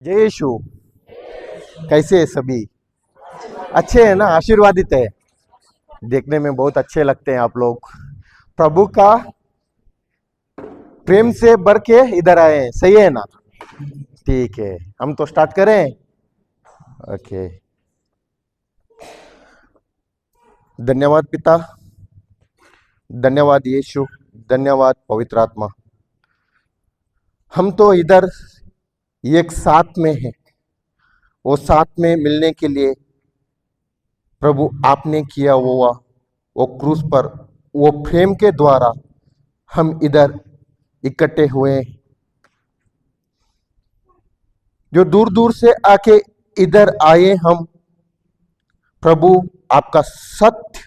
जय यीशु। कैसे है सभी? अच्छे हैं ना? आशीर्वादित है। देखने में बहुत अच्छे लगते हैं आप लोग। प्रभु का प्रेम से भर के इधर आए हैं, सही है ना? ठीक है, हम तो स्टार्ट करें। ओके। धन्यवाद पिता, धन्यवाद यीशु, धन्यवाद पवित्र आत्मा। हम तो इधर एक साथ में हैं, वो साथ में मिलने के लिए प्रभु आपने किया वो क्रूस पर वो प्रेम के द्वारा हम इधर इकट्ठे हुए हैं। जो दूर दूर से आके इधर आए हम प्रभु आपका सत्य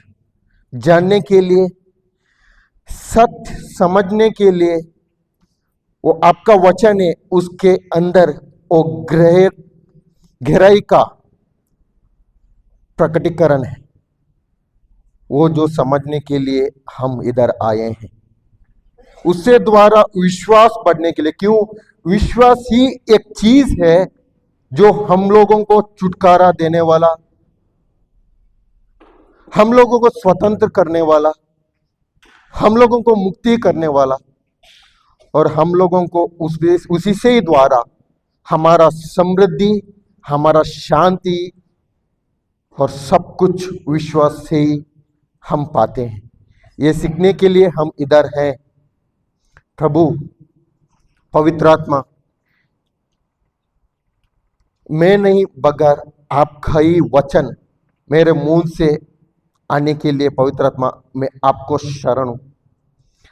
जानने के लिए, सत्य समझने के लिए। वो आपका वचन है, उसके अंदर वो गहराई का प्रकटीकरण है, वो जो समझने के लिए हम इधर आए हैं। उससे द्वारा विश्वास बढ़ने के लिए, क्यों? विश्वास ही एक चीज है जो हम लोगों को छुटकारा देने वाला, हम लोगों को स्वतंत्र करने वाला, हम लोगों को मुक्ति करने वाला, और हम लोगों को उसी से ही द्वारा हमारा समृद्धि, हमारा शांति और सब कुछ विश्वास से ही हम पाते हैं। ये सीखने के लिए हम इधर हैं। प्रभु पवित्र आत्मा, मैं नहीं बगैर आपका ही वचन मेरे मुंह से आने के लिए पवित्र आत्मा मैं आपको शरण हूं।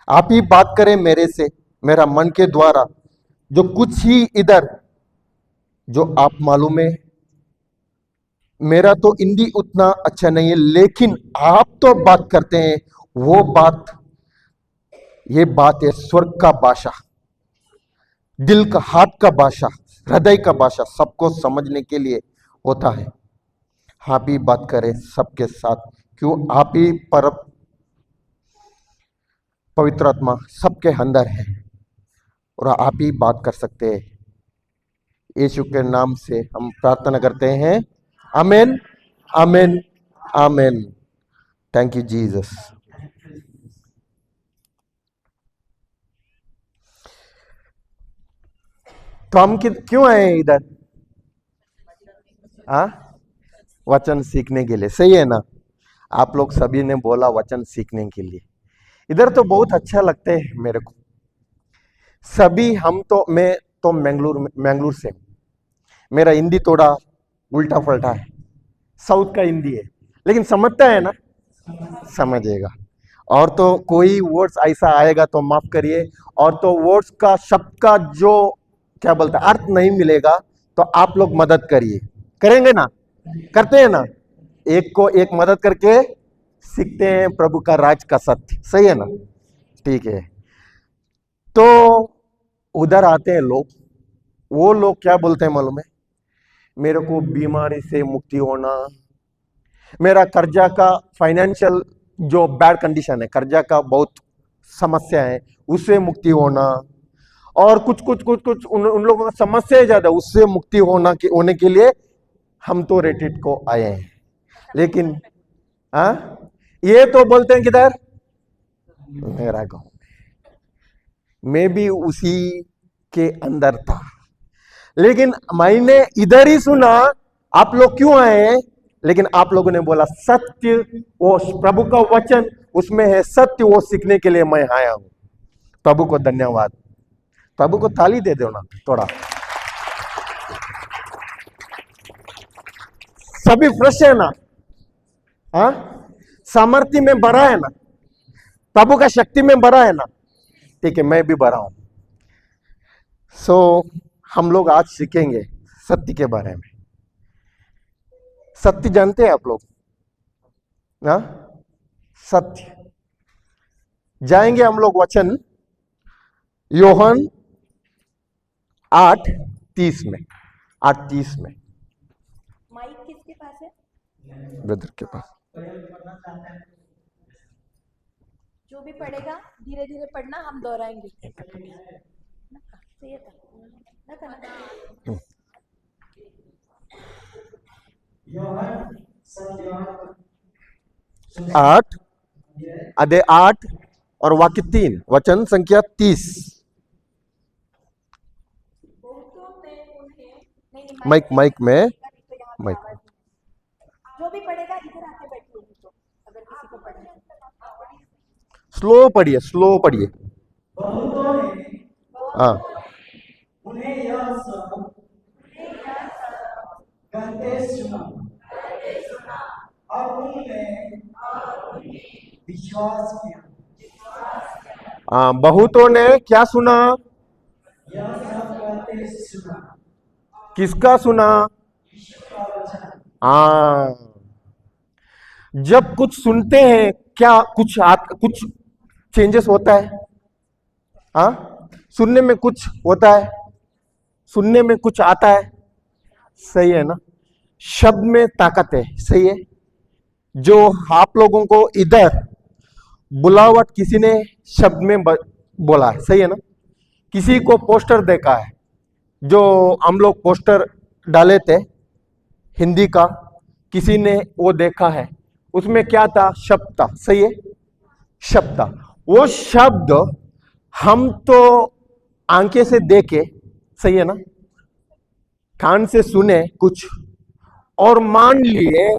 आप ही बात करें मेरे से, मेरा मन के द्वारा जो कुछ ही इधर जो आप मालूम है। मेरा तो हिंदी उतना अच्छा नहीं है, लेकिन आप तो बात करते हैं, वो बात, ये बात है स्वर्ग का भाषा, दिल का, हाथ का भाषा, हृदय का भाषा, सबको समझने के लिए होता है। आप ही बात करें सबके साथ, क्यों? आप ही पर पवित्र आत्मा सबके अंदर है और आप ही बात कर सकते हैं। यीशु के नाम से हम प्रार्थना करते हैं, amen, amen, amen. Thank you Jesus. तो हम क्यों आए हैं इधर? हाँ, वचन सीखने के लिए, सही है ना? आप लोग सभी ने बोला वचन सीखने के लिए। इधर तो बहुत अच्छा लगता है मेरे को। सभी हम तो, मैं तो मैंगलोर से हूं। मेरा हिंदी थोड़ा उल्टा पलटा है, साउथ का हिंदी है, लेकिन समझता है ना? समझेगा। और तो कोई वर्ड्स ऐसा आएगा तो माफ करिए, और तो वर्ड्स का, शब्द का जो क्या बोलता है अर्थ नहीं मिलेगा तो आप लोग मदद करिए। करेंगे ना? करते हैं ना? एक को एक मदद करके सीखते हैं प्रभु का राज का सत्य, सही है ना? ठीक है। तो उधर आते हैं लोग, वो लोग क्या बोलते हैं मालूम है? मेरे को बीमारी से मुक्ति होना, मेरा कर्जा का फाइनेंशियल जो बैड कंडीशन है, कर्जा का बहुत समस्या है, उससे मुक्ति होना, और कुछ कुछ कुछ कुछ उन लोगों का समस्या ज्यादा, उससे मुक्ति होने के लिए हम तो रेटिट को आए हैं। लेकिन हाँ, ये तो बोलते हैं किधर? मेरा गांव। मैं भी उसी के अंदर था, लेकिन मैंने इधर ही सुना आप लोग क्यों आए हैं। लेकिन आप लोगों ने बोला सत्य, वो प्रभु का वचन उसमें है सत्य, वो सीखने के लिए मैं आया हूं। प्रभु को धन्यवाद। प्रभु को ताली दे दो ना थोड़ा। सभी फ्रेश है ना? हाँ, सामर्थ्य में भरा है ना? प्रभु का शक्ति में भरा है ना? ठीक है, मैं भी भरा हूं। सो हम लोग आज सीखेंगे सत्य के बारे में। सत्य जानते हैं आप लोग ना? सत्य जाएंगे हम लोग वचन योहन 8:30 में, 8:30 में। माइक किसके पास है? ब्रदर के पास। जो भी पढ़ेगा धीरे धीरे पढ़ना, हम दोहराएंगे। आठ, अध्याय 8 और वाक्य 3, वचन संख्या 30। बहुतों ने उन्हें नहीं माइक में तो यहाँ पे माइक। आवाज नहीं। जो भी पढ़ेगा इधर आके बैठिए, तो अगर किसी को पढ़ना है। स्लो पढ़िए, स्लो पढ़िए। हाँ, उन्हें यह सब कहते सुना और उनने विश्वास किया। हाँ, बहुतों ने क्या सुना? यह सब कहते सुना। किसका सुना? हाँ, जब कुछ सुनते हैं क्या कुछ चेंजेस होता है? हाँ, सुनने में कुछ होता है, सुनने में कुछ आता है, सही है ना? शब्द में ताकत है, सही है। जो आप लोगों को इधर बुलावट किसी ने शब्द में बोला है, सही है ना? किसी को पोस्टर देखा है, जो हम लोग पोस्टर डाले थे हिंदी का, किसी ने वो देखा है, उसमें क्या था? शब्द था, सही है, शब्द था। वो शब्द हम तो आंखें से देखे, सही है ना, कान से सुने कुछ और मान लिए,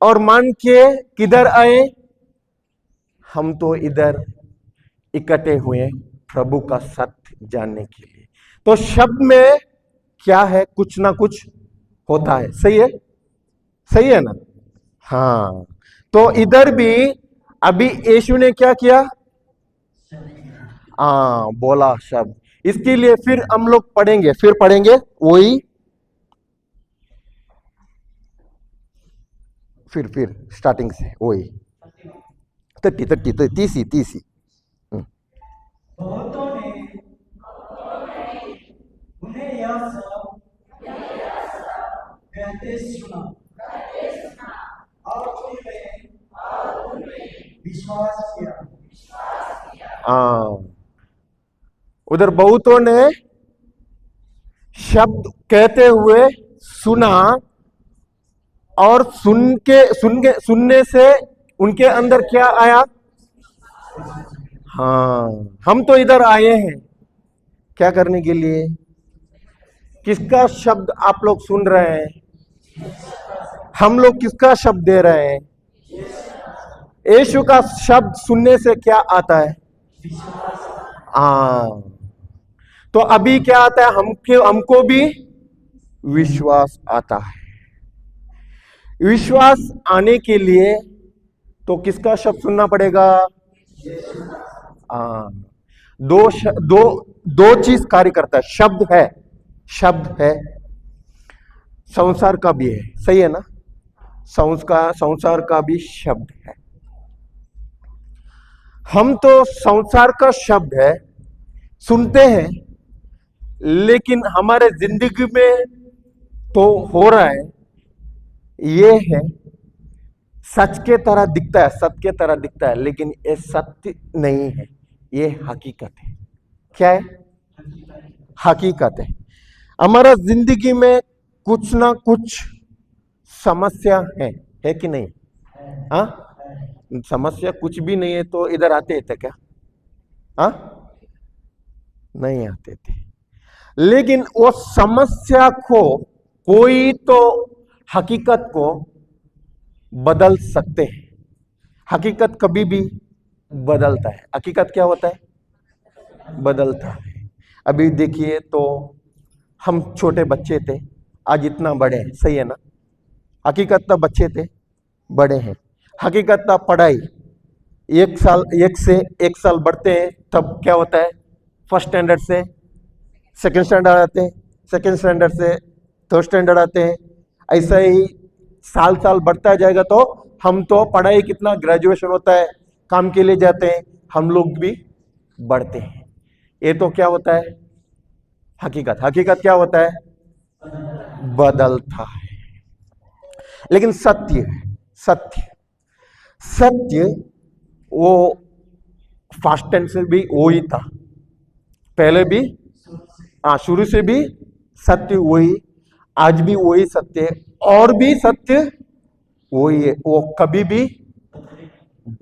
और मान के किधर आए? हम तो इधर इकट्ठे हुए प्रभु का सत्य जानने के लिए। तो शब्द में क्या है? कुछ ना कुछ होता है, सही है, सही है ना? हाँ, तो इधर भी अभी यीशु ने क्या किया? बोला शब्द। इसके लिए फिर हम लोग पढ़ेंगे वही, फिर स्टार्टिंग से वही 30 बहुतों ने उन्हें यह सब कहते सुना और उनने विश्वास किया। उधर बहुतों ने शब्द कहते हुए सुना, और सुनने से उनके अंदर क्या आया? हाँ, हम तो इधर आए हैं क्या करने के लिए? किसका शब्द आप लोग सुन रहे हैं? हम लोग किसका शब्द दे रहे हैं? यीशु का शब्द सुनने से क्या आता है? तो अभी क्या आता है? हमको भी विश्वास आता है। विश्वास आने के लिए तो किसका शब्द सुनना पड़ेगा? दो चीज कार्य करता है। शब्द है, संसार का भी है, सही है ना? संसार का भी शब्द है। हम तो संसार का शब्द है सुनते हैं, लेकिन हमारे जिंदगी में तो हो रहा है, ये है सच के तरह दिखता है, सत्य के तरह दिखता है, लेकिन ये सत्य नहीं है, ये हकीकत है। क्या है? हकीकत है। हमारा जिंदगी में कुछ ना कुछ समस्या है कि नहीं? हाँ, समस्या कुछ भी नहीं है तो इधर आते थे क्या? हाँ, नहीं आते थे। लेकिन वो समस्या को कोई तो हकीकत को बदल सकते हैं। हकीकत कभी भी बदलता है। हकीकत क्या होता है? बदलता है। अभी देखिए तो हम छोटे बच्चे थे, आज इतना बड़े हैं, सही है ना? हकीकत तो बच्चे थे, बड़े हैं। हकीकत था पढ़ाई, एक साल बढ़ते हैं तब क्या होता है? फर्स्ट स्टैंडर्ड से सेकंड स्टैंडर्ड आते हैं, सेकंड स्टैंडर्ड से थर्ड स्टैंडर्ड आते हैं। ऐसा ही साल बढ़ता जाएगा तो हम तो पढ़ाई कितना ग्रेजुएशन होता है, काम के लिए जाते हैं, हम लोग भी बढ़ते हैं। ये तो क्या होता है? हकीकत क्या होता है? बदलता है। लेकिन सत्य वो फास्ट टेंस से भी वो ही था, पहले भी, शुरू से भी सत्य वही, आज भी वही सत्य है, और भी सत्य वही है, वो कभी भी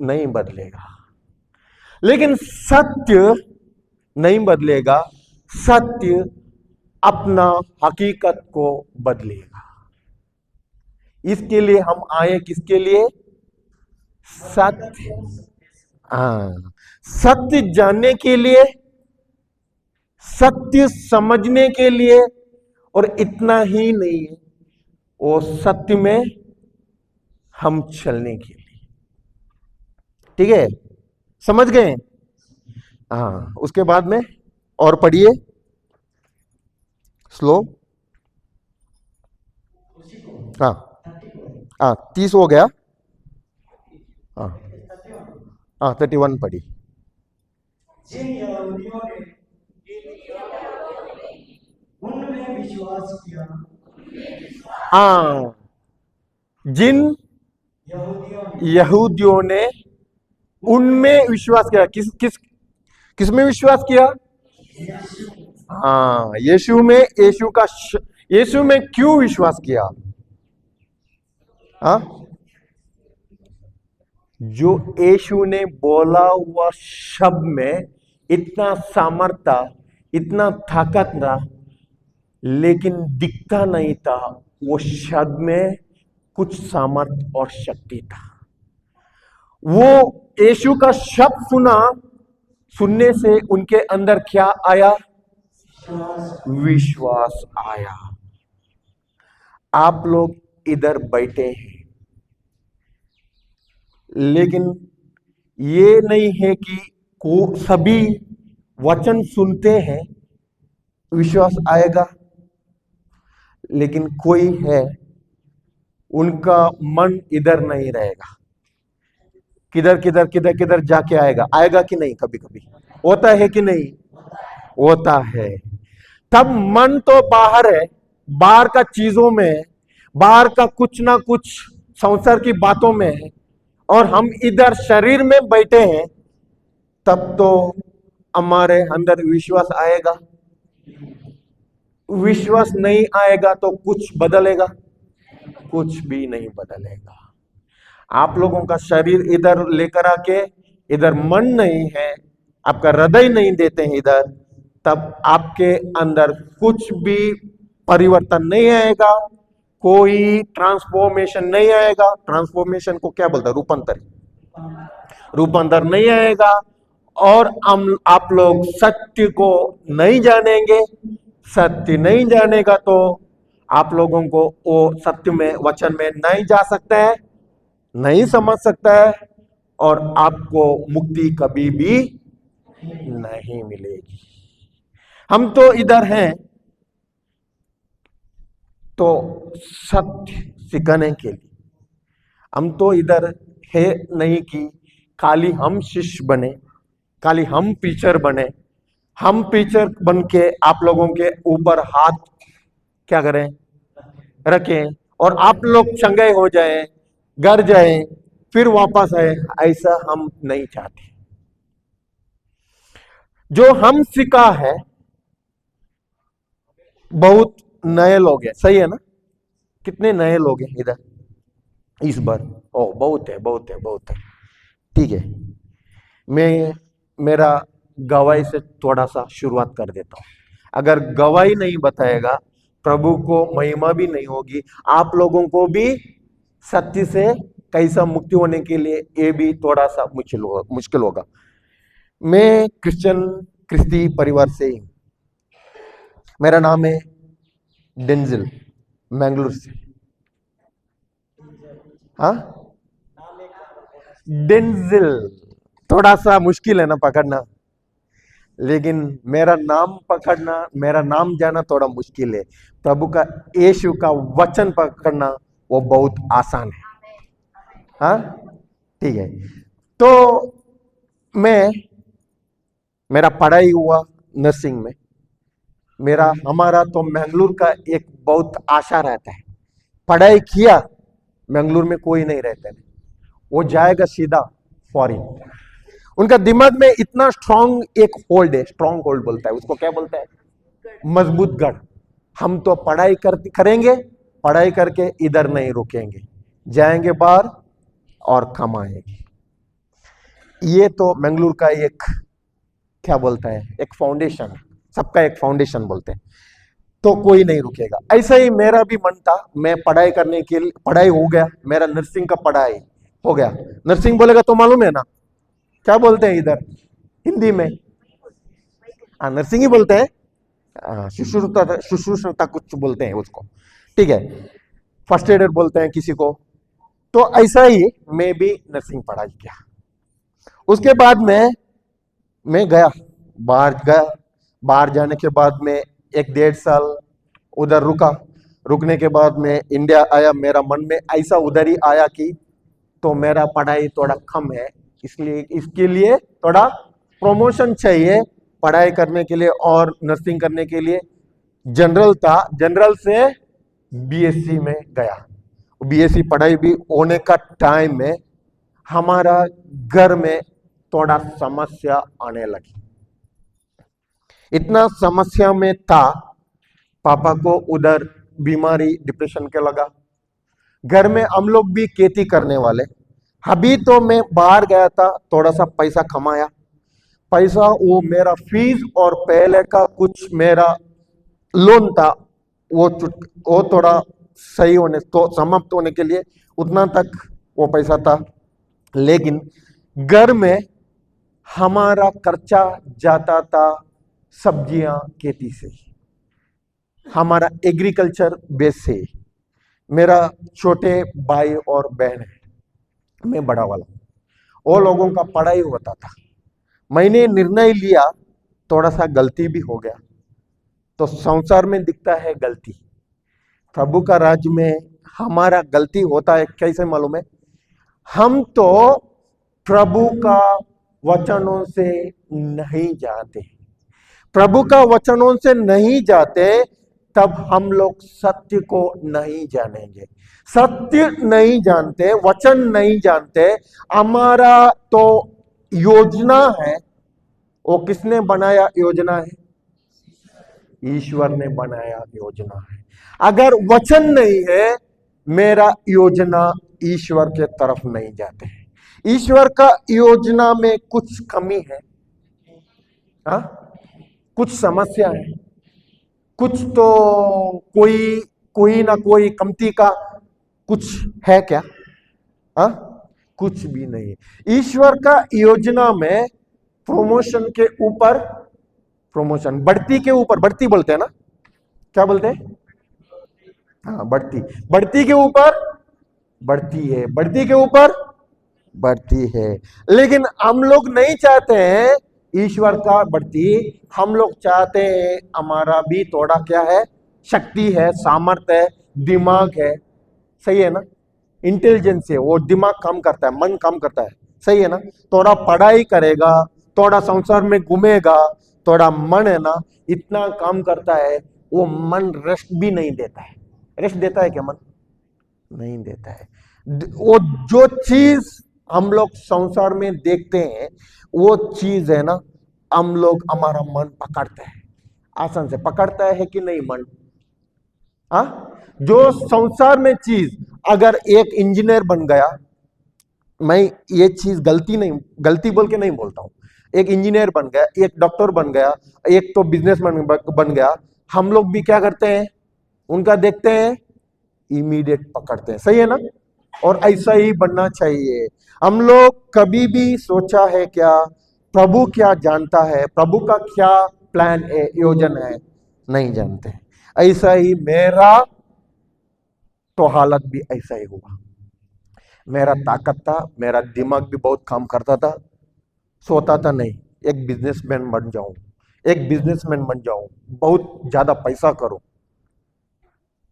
नहीं बदलेगा। लेकिन सत्य नहीं बदलेगा, सत्य अपना हकीकत को बदलेगा। इसके लिए हम आए, किसके लिए? सत्य। हाँ, सत्य जानने के लिए, सत्य समझने के लिए, और इतना ही नहीं, वो सत्य में हम चलने के लिए। ठीक है, समझ गए? हाँ, उसके बाद में और पढ़िए स्लो। हाँ हाँ, 30 हो गया। हाँ हाँ, 31 पढ़ी। जिन यहूदियों ने उनमें विश्वास किया, हाँ, जिन यहूदियों ने उनमें विश्वास किया। किस किस किस में विश्वास किया? हाँ, यीशु में। यीशु में क्यों विश्वास किया? हाँ, जो यीशु ने बोला हुआ शब्द में इतना सामर्थ्य, इतना ताकत था, लेकिन दिखता नहीं था। वो शब्द में कुछ सामर्थ्य और शक्ति था। वो यीशु का शब्द सुनने से उनके अंदर क्या आया? विश्वास आया। आप लोग इधर बैठे हैं, लेकिन ये नहीं है कि सभी वचन सुनते हैं विश्वास आएगा। लेकिन कोई है, उनका मन इधर नहीं रहेगा, किधर किधर किधर किधर जाके आएगा कि नहीं? कभी कभी होता है कि नहीं? होता है। तब मन तो बाहर है, बाहर का चीजों में है, बाहर का कुछ ना कुछ संसार की बातों में है, और हम इधर शरीर में बैठे हैं। तब तो हमारे अंदर विश्वास आएगा? विश्वास नहीं आएगा तो कुछ बदलेगा? कुछ भी नहीं बदलेगा। आप लोगों का शरीर इधर लेकर आके, इधर मन नहीं है, आपका हृदय नहीं देते हैं इधर, तब आपके अंदर कुछ भी परिवर्तन नहीं आएगा, कोई ट्रांसफॉर्मेशन नहीं आएगा। ट्रांसफॉर्मेशन को क्या बोलता है? रूपांतर। रूपांतर नहीं आएगा, और आप लोग सत्य को नहीं जानेंगे। सत्य नहीं जानेगा तो आप लोगों को वो सत्य में, वचन में नहीं जा सकता है, नहीं समझ सकता है, और आपको मुक्ति कभी भी नहीं मिलेगी। हम तो इधर हैं तो सत्य सिखाने के लिए, हम तो इधर है नहीं कि खाली हम शिष्य बने, खाली हम टीचर बने। हम टीचर बन के आप लोगों के ऊपर हाथ क्या करें? रखें, और आप लोग चंगे हो जाएं, घर जाएं, फिर वापस आए। ऐसा हम नहीं चाहते। जो हम सीखा है, बहुत नए लोग हैं, सही है ना? कितने नए लोग हैं इधर इस बार? ओ, बहुत है, बहुत है, बहुत है। ठीक है, मैं मेरा गवाही से थोड़ा सा शुरुआत कर देता हूं। अगर गवाही नहीं बताएगा, प्रभु को महिमा भी नहीं होगी, आप लोगों को भी सत्य से कैसा मुक्ति होने के लिए ये भी थोड़ा सा मुश्किल होगा। मैं क्रिस्ती परिवार से हूं। मेरा नाम है डेंजिल, मैंगलोर से। हाँ, डेंजिल थोड़ा सा मुश्किल है ना पकड़ना, लेकिन मेरा नाम पकड़ना, मेरा नाम जाना थोड़ा मुश्किल है। प्रभु का, यीशु का वचन पकड़ना वो बहुत आसान है। हाँ, ठीक है। तो मेरा पढ़ाई हुआ नर्सिंग में। हमारा तो मैंगलोर का एक बहुत आशा रहता है, पढ़ाई किया मैंगलोर में कोई नहीं रहता है, वो जाएगा सीधा फॉरेन। उनका दिमाग में इतना स्ट्रांग एक होल्ड है, स्ट्रांग होल्ड बोलता है उसको, क्या बोलता है? मजबूत गढ़। हम तो पढ़ाई करेंगे, पढ़ाई करके इधर नहीं रुकेंगे, जाएंगे बाहर और कमाएंगे। ये तो मंगलुरु का एक क्या बोलता है, एक फाउंडेशन, सबका एक फाउंडेशन बोलते हैं। तो कोई नहीं रुकेगा। ऐसा ही मेरा भी मन था, मैं पढ़ाई करने के लिए, पढ़ाई हो गया मेरा, नर्सिंग का पढ़ाई हो गया। नर्सिंग बोलेगा तो मालूम है ना क्या बोलते हैं इधर हिंदी में? हाँ, नर्सिंग ही बोलते हैं। शुश्रूषता कुछ बोलते हैं उसको, ठीक है, फर्स्ट एडर बोलते हैं किसी को। तो ऐसा ही मैं भी नर्सिंग पढ़ाई किया। उसके बाद मैं गया बाहर, बाहर जाने के बाद में 1-1.5 साल उधर रुका। रुकने के बाद में इंडिया आया। मेरा मन में ऐसा उधर ही आया कि तो मेरा पढ़ाई थोड़ा कम है, इसलिए इसके लिए थोड़ा प्रमोशन चाहिए पढ़ाई करने के लिए और नर्सिंग करने के लिए। जनरल था, जनरल से बीएससी में गया। बीएससी पढ़ाई भी होने का टाइम में हमारा घर में थोड़ा समस्या आने लगी। इतना समस्या में था, पापा को उधर बीमारी डिप्रेशन के लगा। घर में हम लोग भी खेती करने वाले। अभी तो मैं बाहर गया था, थोड़ा सा पैसा कमाया। पैसा वो मेरा फीस और पहले का कुछ मेरा लोन था, वो थोड़ा सही होने तो समाप्त होने के लिए उतना तक वो पैसा था। लेकिन घर में हमारा खर्चा जाता था सब्जियां खेती से, हमारा एग्रीकल्चर बेस से। मेरा छोटे भाई और बहन है, मैं बड़ा वाला, वो लोगों का पढ़ाई होता था। मैंने निर्णय लिया, थोड़ा सा गलती भी हो गया। तो संसार में दिखता है गलती, प्रभु का राज्य में हमारा गलती होता है कैसे मालूम है? हम तो प्रभु का वचनों से नहीं जाते, प्रभु का वचनों से नहीं जाते, तब हम लोग सत्य को नहीं जानेंगे। सत्य नहीं जानते, वचन नहीं जानते। हमारा तो योजना है, वो किसने बनाया योजना है? ईश्वर ने बनाया योजना है। अगर वचन नहीं है, मेरा योजना ईश्वर के तरफ नहीं जाते हैं। ईश्वर का योजना में कुछ कमी है, हा? कुछ समस्या है, कुछ तो कोई ना कोई कमती का कुछ है क्या? हा? कुछ भी नहीं। ईश्वर का योजना में प्रमोशन के ऊपर प्रमोशन, बढ़ती के ऊपर, बढ़ती बोलते हैं ना, क्या बोलते हैं? हाँ, बढ़ती के ऊपर बढ़ती है, बढ़ती के ऊपर बढ़ती है। लेकिन हम लोग नहीं चाहते हैं ईश्वर का बढ़ती, हम लोग चाहते हैं हमारा भी थोड़ा क्या है, शक्ति है, सामर्थ्य है, दिमाग है, सही है ना, इंटेलिजेंस है, वो दिमाग काम करता है, मन काम करता है, सही है ना। थोड़ा पढ़ाई करेगा, थोड़ा संसार में घूमेगा, थोड़ा मन है ना इतना काम करता है, वो मन रेस्ट भी नहीं देता है। रेस्ट देता है क्या मन? नहीं देता है। वो जो चीज हम लोग संसार में देखते हैं, वो चीज है ना, हम लोग हमारा मन पकड़ता है, आसान से पकड़ता है कि नहीं मन? हाँ, जो संसार में चीज, अगर एक इंजीनियर बन गया, मैं ये चीज गलती बोल के नहीं बोलता हूं, एक इंजीनियर बन गया, एक डॉक्टर बन गया, एक तो बिजनेसमैन बन गया, हम लोग भी क्या करते हैं, उनका देखते हैं, इमीडिएट पकड़ते हैं, सही है ना। और ऐसा ही बनना चाहिए। हम लोग कभी भी सोचा है क्या, प्रभु क्या जानता है, प्रभु का क्या प्लान है, योजना है, नहीं जानते। ऐसा ही मेरा तो हालत भी ऐसा ही हुआ। मेरा ताकत था, मेरा दिमाग भी बहुत काम करता था, सोता था नहीं एक बिजनेसमैन बन जाऊं, एक बिजनेसमैन बन जाऊं, बहुत ज्यादा पैसा करूं।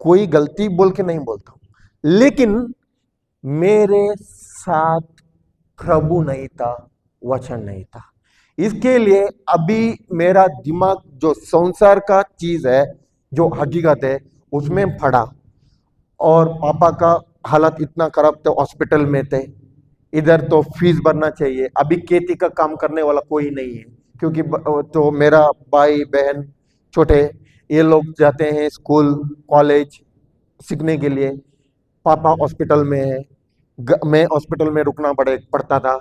कोई गलती बोल के नहीं बोलता हूं, लेकिन मेरे साथ प्रभु नहीं था, वचन नहीं था। इसके लिए अभी मेरा दिमाग जो संसार का चीज है, जो हकीकत है, उसमें पड़ा। और पापा का हालत इतना खराब थे, हॉस्पिटल में थे, इधर तो फीस भरना चाहिए, अभी खेती का काम करने वाला कोई नहीं है, क्योंकि तो मेरा भाई बहन छोटे, ये लोग जाते हैं स्कूल कॉलेज, सीखने के लिए। पापा हॉस्पिटल में है, मैं हॉस्पिटल में रुकना पड़ता था।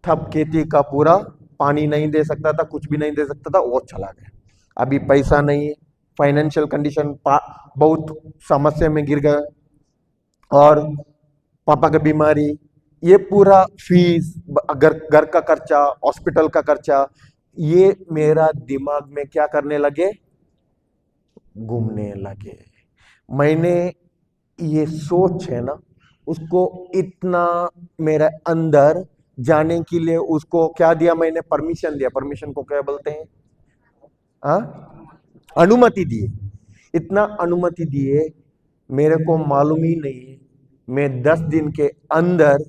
तब खेती का पूरा पानी नहीं दे सकता था, कुछ भी नहीं दे सकता था, वो चला गया। अभी पैसा नहीं है, फाइनेंशियल कंडीशन बहुत समस्या में गिर गए, और पापा की बीमारी, ये पूरा फीस, घर का खर्चा, हॉस्पिटल का खर्चा, ये मेरा दिमाग में क्या करने लगे, घूमने लगे। मैंने ये सोच है ना, उसको इतना मेरे अंदर जाने के लिए उसको क्या दिया मैंने, परमिशन दिया। परमिशन को क्या बोलते हैं, अनुमति दिए। इतना अनुमति दिए, मेरे को मालूम ही नहीं, मैं 10 दिन के अंदर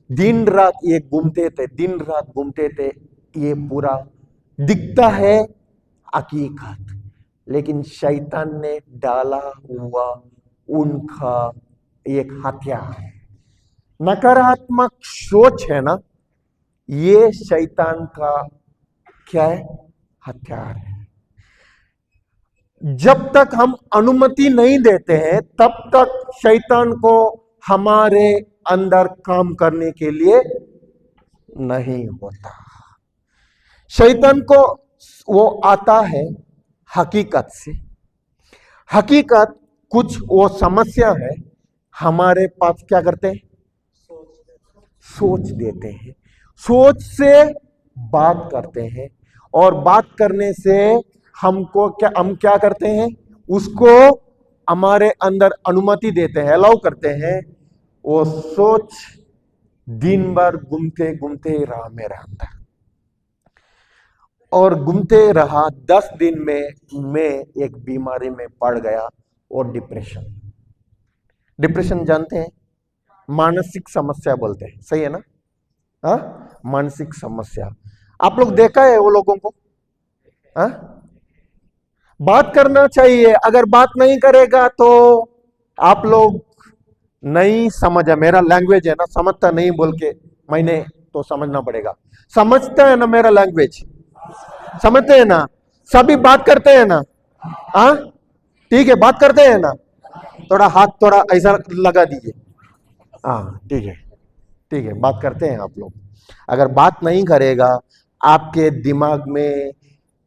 दिन रात ये घूमते थे, दिन रात घूमते थे। ये पूरा दिखता है हकीकत, लेकिन शैतान ने डाला हुआ उनका एक हथियार है। नकारात्मक सोच है ना, ये शैतान का क्या है, हथियार है। जब तक हम अनुमति नहीं देते हैं, तब तक शैतान को हमारे अंदर काम करने के लिए नहीं होता। शैतान को वो आता है हकीकत से। हकीकत कुछ वो समस्या है, हमारे पास क्या करते हैं, सोच देते हैं। सोच से बात करते हैं, और बात करने से हम क्या करते हैं, उसको हमारे अंदर अनुमति देते हैं, अलाउ करते हैं। वो सोच दिन भर घूमते घूमते रहा मेरे अंदर, और घूमते रहा। 10 दिन में मैं एक बीमारी में पड़ गया, और डिप्रेशन जानते हैं, मानसिक समस्या बोलते हैं, सही है ना, मानसिक समस्या। आप लोग देखा है वो लोगों को, बात करना चाहिए, अगर बात नहीं करेगा तो आप लोग नहीं समझा, मेरा लैंग्वेज है ना, समझता नहीं बोल के मैंने तो समझना पड़ेगा। समझता है ना मेरा लैंग्वेज, समझते हैं ना, सभी बात करते हैं ना, ठीक है, बात करते हैं ना, थोड़ा हाथ थोड़ा ऐसा लगा दीजिए, ठीक है, ठीक है, बात करते हैं आप लोग। अगर बात नहीं करेगा, आपके दिमाग में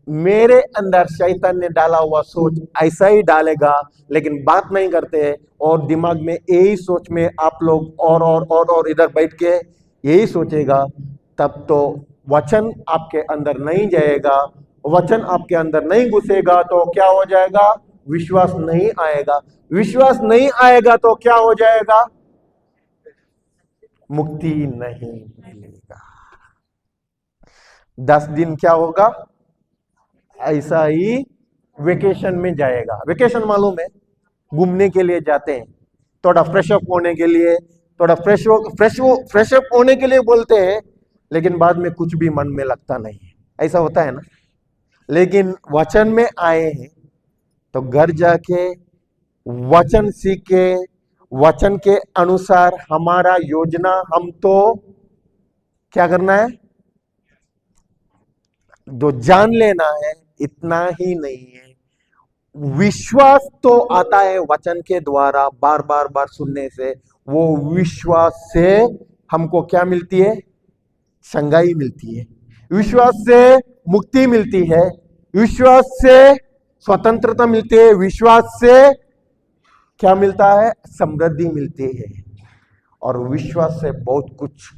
मेरे अंदर शैतान ने डाला हुआ सोच ऐसा ही डालेगा, लेकिन बात नहीं करते, और दिमाग में यही सोच में आप लोग और इधर बैठ के यही सोचेगा, तब तो वचन आपके अंदर नहीं जाएगा। वचन आपके अंदर नहीं घुसेगा तो क्या हो जाएगा, विश्वास नहीं आएगा। विश्वास नहीं आएगा तो क्या हो जाएगा, मुक्ति नहीं मिलेगा। 10 दिन क्या होगा, ऐसा ही वेकेशन में जाएगा। वेकेशन मालूम है, घूमने के लिए जाते हैं, थोड़ा फ्रेश अप होने के लिए, थोड़ा फ्रेश अप होने के लिए बोलते हैं, लेकिन बाद में कुछ भी मन में लगता नहीं है, ऐसा होता है ना। लेकिन वचन में आए हैं तो घर जाके वचन सीखे, वचन के अनुसार हमारा योजना, हम तो क्या करना है, जो जान लेना है, इतना ही नहीं है, विश्वास तो आता है वचन के द्वारा, बार बार सुनने से। वो विश्वास से हमको क्या मिलती है, संगाई मिलती है। विश्वास से मुक्ति मिलती है, विश्वास से स्वतंत्रता मिलती है, विश्वास से क्या मिलता है, समृद्धि मिलती है। और विश्वास से बहुत कुछ,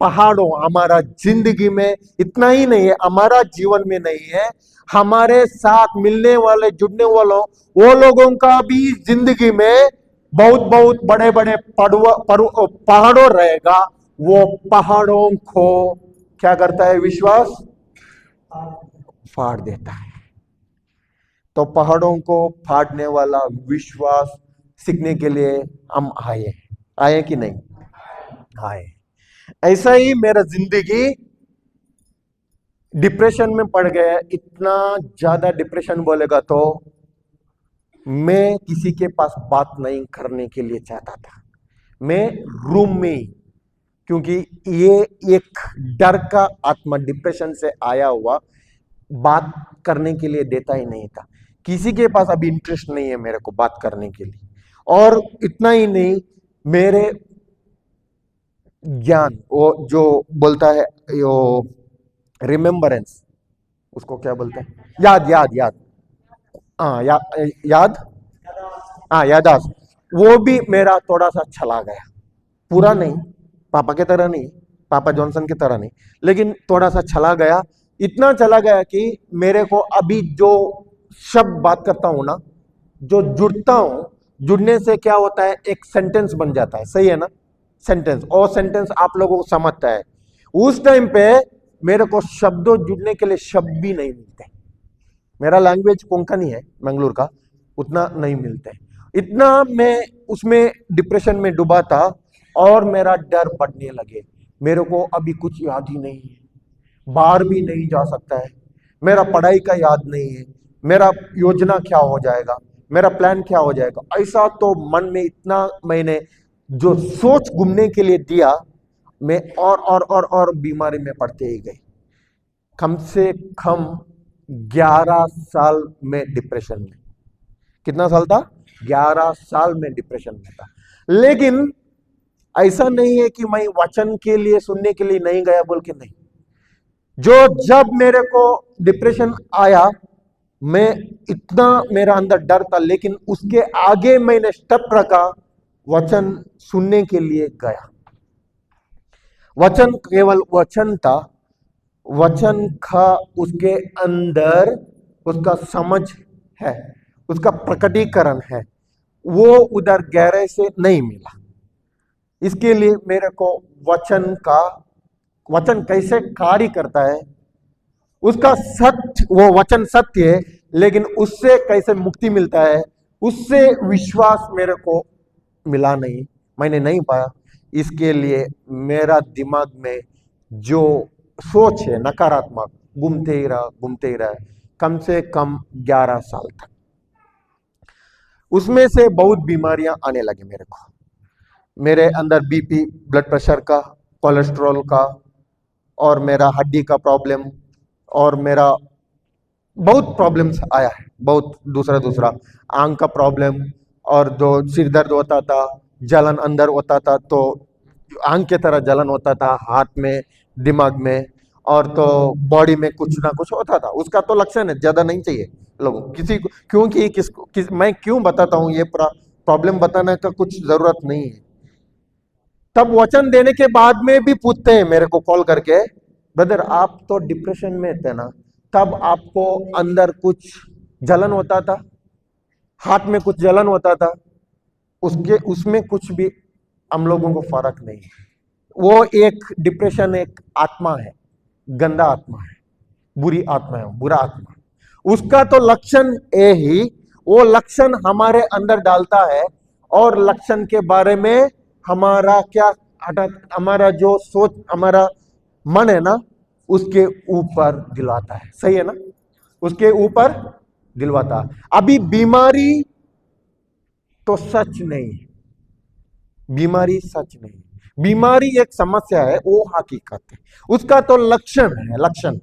पहाड़ों, हमारा जिंदगी में इतना ही नहीं है, हमारा जीवन में नहीं है, हमारे साथ मिलने वाले, जुड़ने वालों, वो लोगों का भी जिंदगी में बहुत बहुत बड़े बड़े पहाड़ों रहेगा। वो पहाड़ों को क्या करता है, विश्वास फाड़ देता है। तो पहाड़ों को फाड़ने वाला विश्वास सीखने के लिए हम आए कि नहीं आए। ऐसा ही मेरा जिंदगी डिप्रेशन में पड़ गया। इतना ज्यादा डिप्रेशन बोलेगा तो मैं किसी के पास बात नहीं करने के लिए चाहता था, मैं रूम में, क्योंकि ये एक डर का आत्मा डिप्रेशन से आया हुआ बात करने के लिए देता ही नहीं था। किसी के पास अभी इंटरेस्ट नहीं है मेरे को बात करने के लिए। और इतना ही नहीं, मेरे ज्ञान, वो जो बोलता है यो रिमेम्बरेंस, उसको क्या बोलते हैं, याद याद याद, हाँ याद, हाँ यादाश्त, वो भी मेरा थोड़ा सा चला गया। पूरा नहीं, पापा के तरह नहीं, पापा जॉनसन की तरह नहीं, लेकिन थोड़ा सा चला गया। इतना चला गया कि मेरे को अभी जो शब्द बात करता हूं ना, जो जुड़ता हूं, जुड़ने से क्या होता है, एक सेंटेंस बन जाता है, सही है ना, सेंटेंस, और सेंटेंस आप लोगों को समझता है। उस टाइम पे मेरे को शब्दों जुड़ने के लिए शब्द भी नहीं मिलते। मेरा लैंग्वेज कोंकणी है, मंगलूर का, उतना नहीं मिलते। इतना मैं उसमें डिप्रेशन में डूबा था, और मेरा डर बढ़ने लगे। मेरे को अभी कुछ याद ही नहीं है, बाहर भी नहीं जा सकता है, मेरा पढ़ाई का याद नहीं है, मेरा योजना क्या हो जाएगा, मेरा प्लान क्या हो जाएगा, ऐसा तो मन में इतना मैंने जो सोच घूमने के लिए दिया, मैं और बीमारी में पड़ते ही गई। कम से कम 11 साल में डिप्रेशन में, कितना साल था, 11 साल में डिप्रेशन में था। लेकिन ऐसा नहीं है कि मैं वचन के लिए सुनने के लिए नहीं गया बोल के, नहीं, जो जब मेरे को डिप्रेशन आया, मैं इतना मेरा अंदर डर था, लेकिन उसके आगे मैंने स्टेप रखा, वचन सुनने के लिए गया। वचन केवल वचन था, वचन का उसके अंदर उसका समझ है, उसका प्रकटीकरण है, वो उधर गहरे से नहीं मिला। इसके लिए मेरे को वचन कैसे कार्य करता है, उसका सत्य, वो वचन सत्य है, लेकिन उससे कैसे मुक्ति मिलता है, उससे विश्वास मेरे को मिला नहीं, मैंने नहीं पाया। इसके लिए मेरा दिमाग में जो सोच है नकारात्मक, घूमते ही रहा कम से कम 11 साल तक। उसमें से बहुत बीमारियां आने लगी मेरे को, मेरे अंदर बीपी, ब्लड प्रेशर का, कोलेस्ट्रॉल का, और मेरा हड्डी का प्रॉब्लम, और मेरा बहुत प्रॉब्लम्स आया है, बहुत दूसरा आंख का प्रॉब्लम, और जो सिर दर्द होता था, जलन अंदर होता था, तो आंख की तरह जलन होता था, हाथ में, दिमाग में, और तो बॉडी में कुछ ना कुछ होता था। उसका तो लक्षण है, ज्यादा नहीं चाहिए लोगों किसी को, क्योंकि मैं क्यों बताता हूँ, ये प्रॉब्लम बताने का कुछ जरूरत नहीं है। तब वचन देने के बाद में भी पूछते हैं मेरे को कॉल करके, ब्रदर आप तो डिप्रेशन में थे ना, तब आपको अंदर कुछ जलन होता था, हाथ में कुछ जलन होता था, उसमें कुछ भी हम लोगों को फर्क नहीं है। वो एक डिप्रेशन एक आत्मा है, गंदा आत्मा है, बुरी आत्मा है, बुरा आत्मा। उसका तो लक्षण है ही, वो लक्षण हमारे अंदर डालता है, और लक्षण के बारे में हमारा क्या हमारा जो सोच, हमारा मन है ना, उसके ऊपर दिलवाता है, सही है ना, उसके ऊपर दिलवाता है। अभी बीमारी तो सच नहीं है, बीमारी सच नहीं, बीमारी एक समस्या है, वो हकीकत है, उसका तो लक्षण है, लक्षण,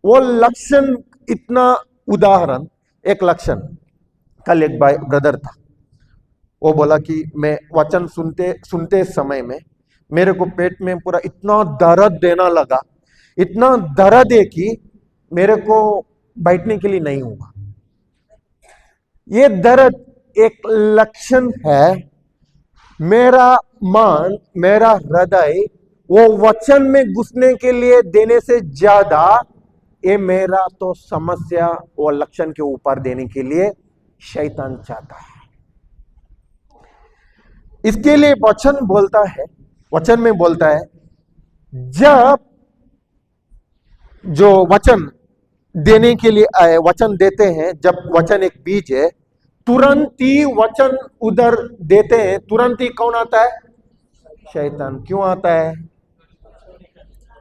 वो लक्षण इतना, उदाहरण, एक लक्षण, कल एक ब्रदर था, वो बोला कि मैं वचन सुनते समय में मेरे को पेट में पूरा इतना दर्द देना लगा, इतना दर्द है कि मेरे को बैठने के लिए नहीं हुआ। ये दर्द एक लक्षण है, मेरा मन, मेरा हृदय वो वचन में घुसने के लिए देने से ज्यादा, ये मेरा तो समस्या वो लक्षण के ऊपर देने के लिए शैतान चाहता है। इसके लिए वचन बोलता है, वचन में बोलता है, जब जो वचन देने के लिए आए, वचन देते हैं, जब वचन एक बीज है, तुरंत ही वचन उधर देते हैं, तुरंत ही कौन आता है, शैतान। क्यों आता है,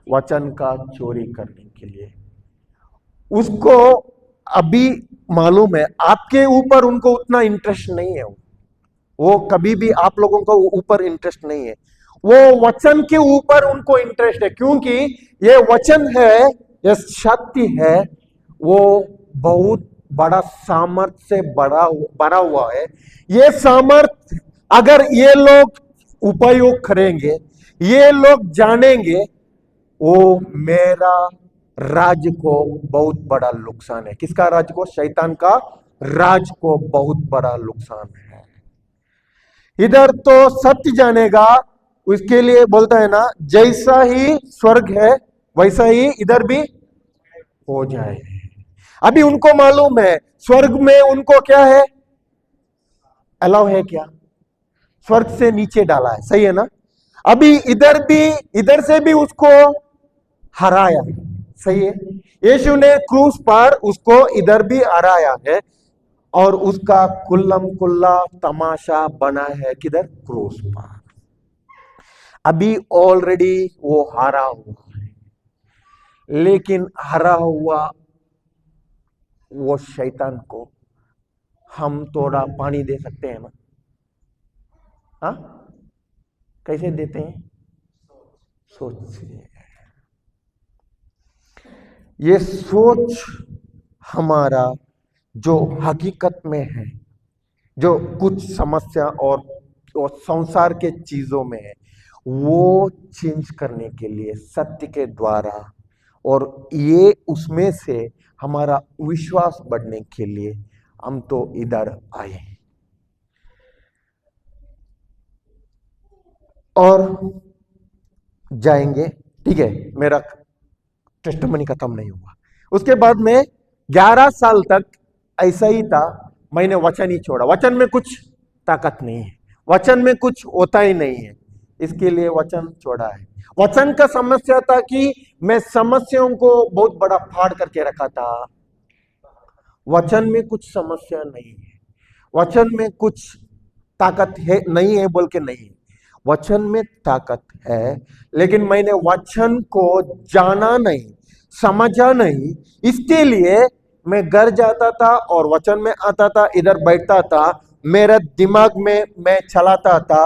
वचन का चोरी करने के लिए। उसको अभी मालूम है, आपके ऊपर उनको उतना इंटरेस्ट नहीं है, वो कभी भी आप लोगों को ऊपर इंटरेस्ट नहीं है, वो वचन के ऊपर उनको इंटरेस्ट है, क्योंकि ये वचन है, ये सत्य है, वो बहुत बड़ा सामर्थ्य से बना हुआ है। ये सामर्थ्य अगर ये लोग उपयोग करेंगे, ये लोग जानेंगे, वो मेरा राज्य को बहुत बड़ा नुकसान है। किसका राज्य को? शैतान का राज को बहुत बड़ा नुकसान है। इधर तो सत्य जानेगा, उसके लिए बोलता है ना, जैसा ही स्वर्ग है वैसा ही इधर भी हो जाए। अभी उनको मालूम है स्वर्ग में उनको क्या है, अलाउ है क्या, स्वर्ग से नीचे डाला है, सही है ना। अभी इधर से भी उसको हराया, सही है। यीशु ने क्रूस पर उसको इधर भी हराया है और उसका कुल्लम कुल्ला तमाशा बना है किधर? क्रूस पर। अभी ऑलरेडी वो हारा हुआ है, लेकिन हरा हुआ वो शैतान को हम थोड़ा पानी दे सकते हैं ना? हाँ, कैसे देते हैं? सोचिए। ये सोच हमारा जो हकीकत में है, जो कुछ समस्या और संसार के चीजों में है, वो चेंज करने के लिए सत्य के द्वारा, और ये उसमें से हमारा विश्वास बढ़ने के लिए हम तो इधर आए। और जाएंगे, ठीक है। मेरा टेस्टमनी खत्म नहीं हुआ। उसके बाद में 11 साल तक ऐसा ही था। मैंने वचन ही छोड़ा। वचन में कुछ ताकत नहीं है, वचन में कुछ होता ही नहीं है, इसके लिए वचन छोड़ा है। वचन का समस्या था कि मैं समस्याओं को बहुत बड़ा फाड़ करके रखा था। वचन में कुछ समस्या नहीं है, वचन में कुछ ताकत है नहीं है बोल के नहीं है, वचन में ताकत है, लेकिन मैंने वचन को जाना नहीं, समझा नहीं। इसके लिए मैं घर जाता था और वचन में आता था, इधर बैठता था, मेरे दिमाग में मैं चलाता था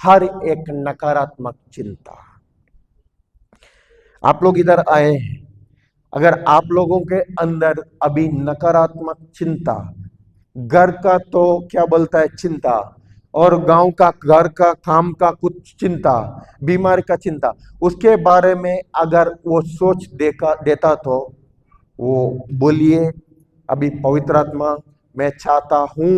हर एक नकारात्मक चिंता। आप लोग इधर आए हैं, अगर आप लोगों के अंदर अभी नकारात्मक चिंता, घर का तो क्या बोलता है चिंता, और गांव का, घर का, काम का कुछ चिंता, बीमारी का चिंता, उसके बारे में अगर वो सोच देता तो वो बोलिए, अभी पवित्र आत्मा मैं चाहता हूं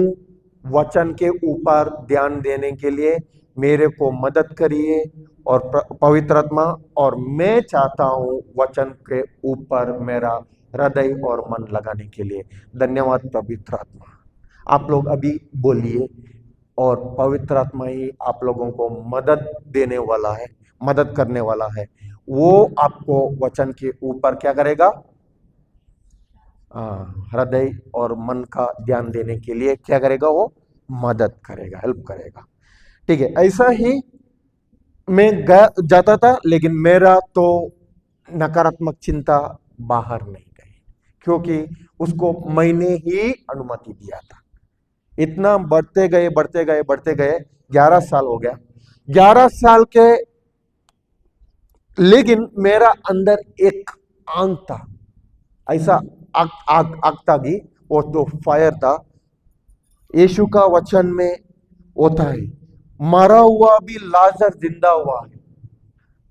वचन के ऊपर ध्यान देने के लिए मेरे को मदद करिए, और पवित्र आत्मा, और मैं चाहता हूं वचन के ऊपर मेरा हृदय और मन लगाने के लिए। धन्यवाद पवित्र आत्मा। आप लोग अभी बोलिए, और पवित्र आत्मा ही आप लोगों को मदद देने वाला है, मदद करने वाला है। वो आपको वचन के ऊपर क्या करेगा? हृदय और मन का ध्यान देने के लिए क्या करेगा? वो मदद करेगा, हेल्प करेगा। ठीक है, ऐसा ही मैं जाता था, लेकिन मेरा तो नकारात्मक चिंता बाहर नहीं गई, क्योंकि उसको मैंने ही अनुमति दिया था। इतना बढ़ते गए बढ़ते गए बढ़ते गए 11 साल हो गया। 11 साल के, लेकिन मेरा अंदर एक आग था, ऐसा आग आग आग था कि वो तो फायर था। यीशु का वचन में होता है, मरा हुआ भी लाजर जिंदा हुआ है।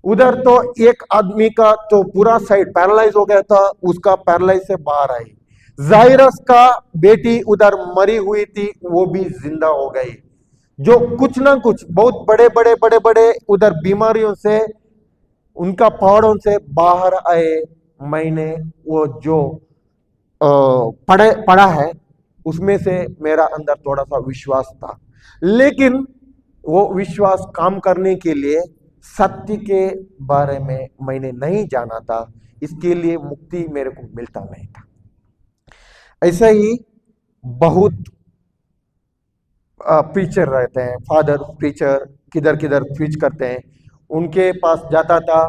उधर तो एक आदमी का तो पूरा साइड पैरालाइज हो गया था, उसका पैरालाइज से बाहर आई। जाइरस का बेटी उधर मरी हुई थी, वो भी जिंदा हो गई। जो कुछ ना कुछ बहुत बड़े बड़े बड़े बड़े उधर बीमारियों से, उनका पहाड़ों से बाहर आए। मैंने वो जो पढ़ा है, उसमें से मेरा अंदर थोड़ा सा विश्वास था, लेकिन वो विश्वास काम करने के लिए सत्य के बारे में मैंने नहीं जाना था, इसके लिए मुक्ति मेरे को मिलता नहीं था। ऐसा ही बहुत प्रीचर रहते हैं, फादर प्रीचर किधर किधर प्रीच करते हैं, उनके पास जाता था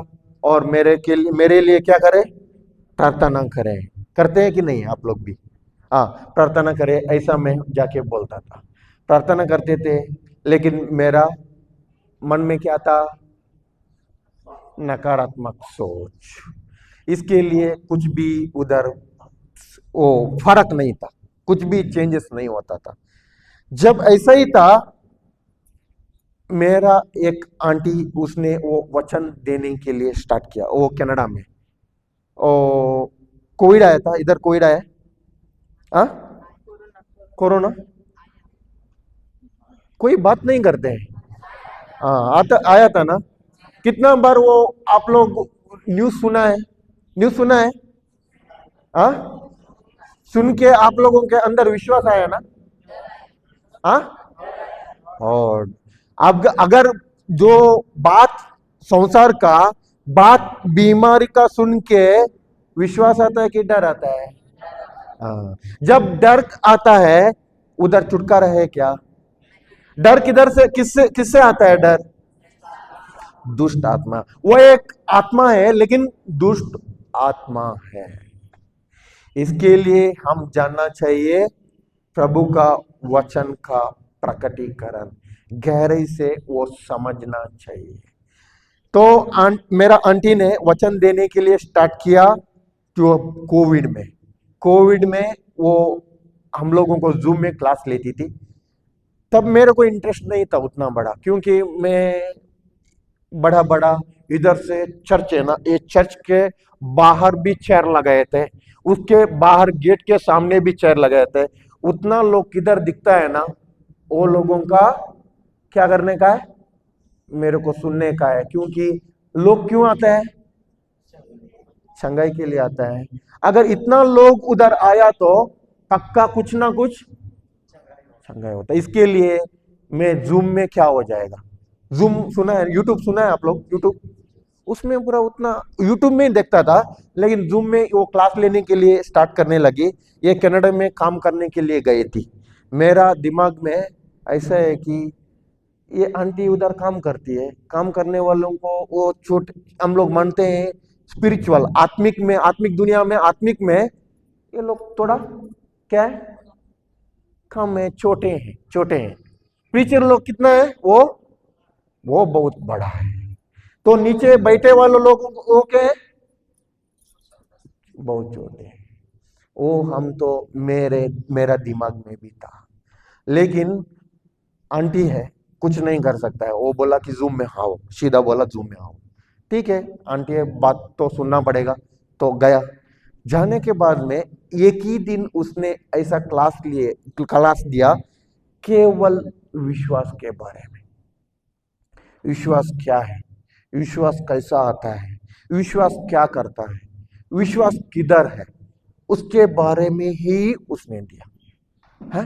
और मेरे लिए क्या करे? प्रार्थना करें। करते हैं कि नहीं आप लोग भी? हाँ, प्रार्थना करें, ऐसा मैं जाके बोलता था। प्रार्थना करते थे, लेकिन मेरा मन में क्या था? नकारात्मक सोच। इसके लिए कुछ भी उधर वो फर्क नहीं था, कुछ भी चेंजेस नहीं होता था। जब ऐसा ही था, मेरा एक आंटी, उसने वो वचन देने के लिए स्टार्ट किया, वो कनाडा में। ओ, कोविड आया था, इधर कोविड आया, हाँ, कोरोना, कोई बात नहीं करते हैं। हाँ, आता आया था ना, कितना बार वो आप लोग न्यूज सुना है, न्यूज सुना है, हाँ, सुन के आप लोगों के अंदर विश्वास आया ना, हाँ। और अब अगर जो बात संसार का, बात बीमारी का सुन के विश्वास आता है कि डर आता है? हाँ। जब डर आता है, उधर छुटकारा है क्या? डर किधर से, किससे किससे आता है डर? दुष्ट आत्मा। वो एक आत्मा है, लेकिन दुष्ट आत्मा है। इसके लिए हम जानना चाहिए प्रभु का वचन का प्रकटीकरण, गहराई से वो समझना चाहिए। तो मेरा आंटी ने वचन देने के लिए स्टार्ट किया जो कोविड में। कोविड में वो हम लोगों को जूम में क्लास लेती थी। तब मेरे को इंटरेस्ट नहीं था उतना बड़ा, क्योंकि मैं बड़ा बड़ा इधर से चर्च है ना, ये चर्च के बाहर भी चेयर लगाए थे, उसके बाहर गेट के सामने भी चेयर लगाए थे। उतना लोग किधर दिखता है ना, वो लोगों का क्या करने का है? मेरे को सुनने का है। क्योंकि लोग क्यों आता है? संगाई के लिए आता है। अगर इतना लोग उधर आया तो पक्का कुछ ना कुछ संगाई होता है। इसके लिए मैं जूम में क्या हो जाएगा, जूम सुना है, यूट्यूब सुना है आप लोग? यूट्यूब, उसमें पूरा उतना यूट्यूब में ही देखता था, लेकिन जूम में वो क्लास लेने के लिए स्टार्ट करने लगी। ये कनाडा में काम करने के लिए गई थी। मेरा दिमाग में ऐसा है कि ये आंटी उधर काम करती है, काम करने वालों को वो छोटे, हम लोग मानते हैं स्पिरिचुअल, आत्मिक में, आत्मिक दुनिया में, आत्मिक में ये लोग थोड़ा क्या है, कम है, छोटे हैं, छोटे हैं। प्रीचर लोग कितना है, वो बहुत बड़ा है। तो नीचे बैठे वाले लोग वो क्या है, बहुत छोटे हैं। वो हम तो मेरा दिमाग में भी था, लेकिन आंटी है, कुछ नहीं कर सकता है। वो बोला कि जूम में आओ, सीधा बोला जूम में आओ। ठीक है, आंटी है, बात तो सुनना पड़ेगा। तो गया। जाने के बाद में एक ही दिन उसने ऐसा क्लास दिया केवल विश्वास के बारे में। विश्वास क्या है, विश्वास कैसा आता है, विश्वास क्या करता है, विश्वास किधर है, उसके बारे में ही उसने दिया है।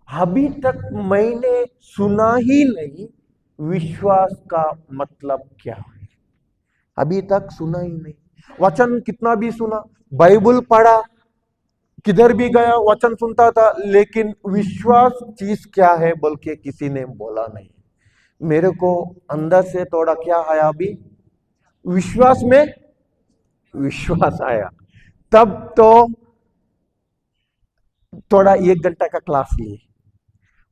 अभी तक मैंने सुना ही नहीं विश्वास का मतलब क्या है, अभी तक सुना ही नहीं। वचन कितना भी सुना, बाइबल पढ़ा, किधर भी गया वचन सुनता था, लेकिन विश्वास चीज क्या है बोल के किसी ने बोला नहीं। मेरे को अंदर से थोड़ा क्या आया, अभी विश्वास में विश्वास आया। तब तो थोड़ा 1 घंटा का क्लास लिए।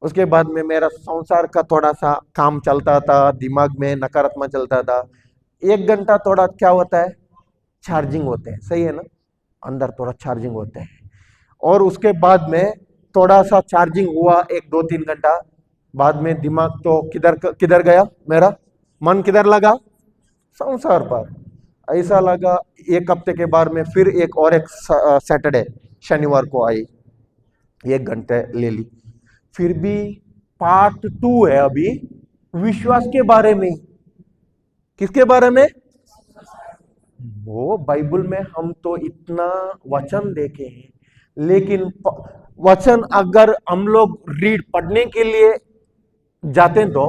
उसके बाद में मेरा संसार का थोड़ा सा काम चलता था, दिमाग में नकारात्मक चलता था। 1 घंटा थोड़ा क्या होता है, चार्जिंग होते हैं, सही है ना, अंदर थोड़ा चार्जिंग होते हैं। और उसके बाद में थोड़ा सा चार्जिंग हुआ, 1 2 3 घंटा बाद में दिमाग तो किधर किधर गया, मेरा मन किधर लगा, संसार पर। ऐसा लगा 1 हफ्ते के बाद में फिर एक सैटरडे, शनिवार को आई, 1 घंटे ले ली। फिर भी पार्ट 2 है अभी, विश्वास के बारे में। किसके बारे में? वो बाइबल में हम तो इतना वचन देखे हैं, लेकिन वचन अगर हम लोग पढ़ने के लिए जाते हैं तो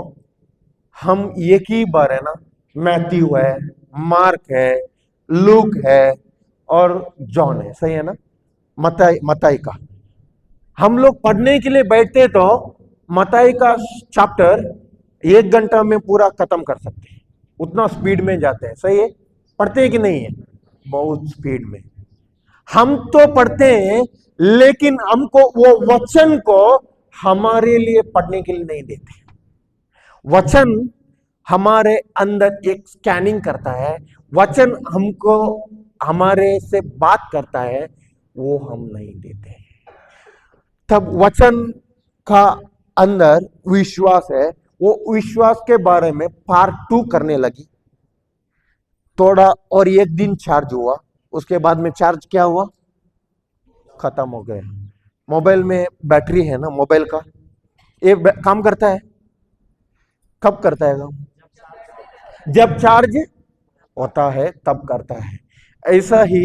हम एक ही बार है ना, मैथ्यू है, मार्क है, लूक है और जॉन है, सही है ना, मताई का। हम लोग पढ़ने के लिए बैठते तो मताई का चैप्टर 1 घंटा में पूरा खत्म कर सकते हैं, उतना स्पीड में जाते हैं, सही है? पढ़ते हैं कि नहीं है? बहुत स्पीड में हम तो पढ़ते हैं, लेकिन हमको वो वचन को हमारे लिए पढ़ने के लिए नहीं देते। वचन हमारे अंदर एक स्कैनिंग करता है, वचन हमको हमारे से बात करता है, वो हम नहीं देते। तब वचन का अंदर विश्वास है, वो विश्वास के बारे में पार्ट 2 करने लगी। थोड़ा और एक दिन चार्ज हुआ, उसके बाद में चार्ज क्या हुआ, खत्म हो गया। मोबाइल में बैटरी है ना, मोबाइल का ये काम करता है, कब करता है काम? जब चार्ज होता है तब करता है। ऐसा ही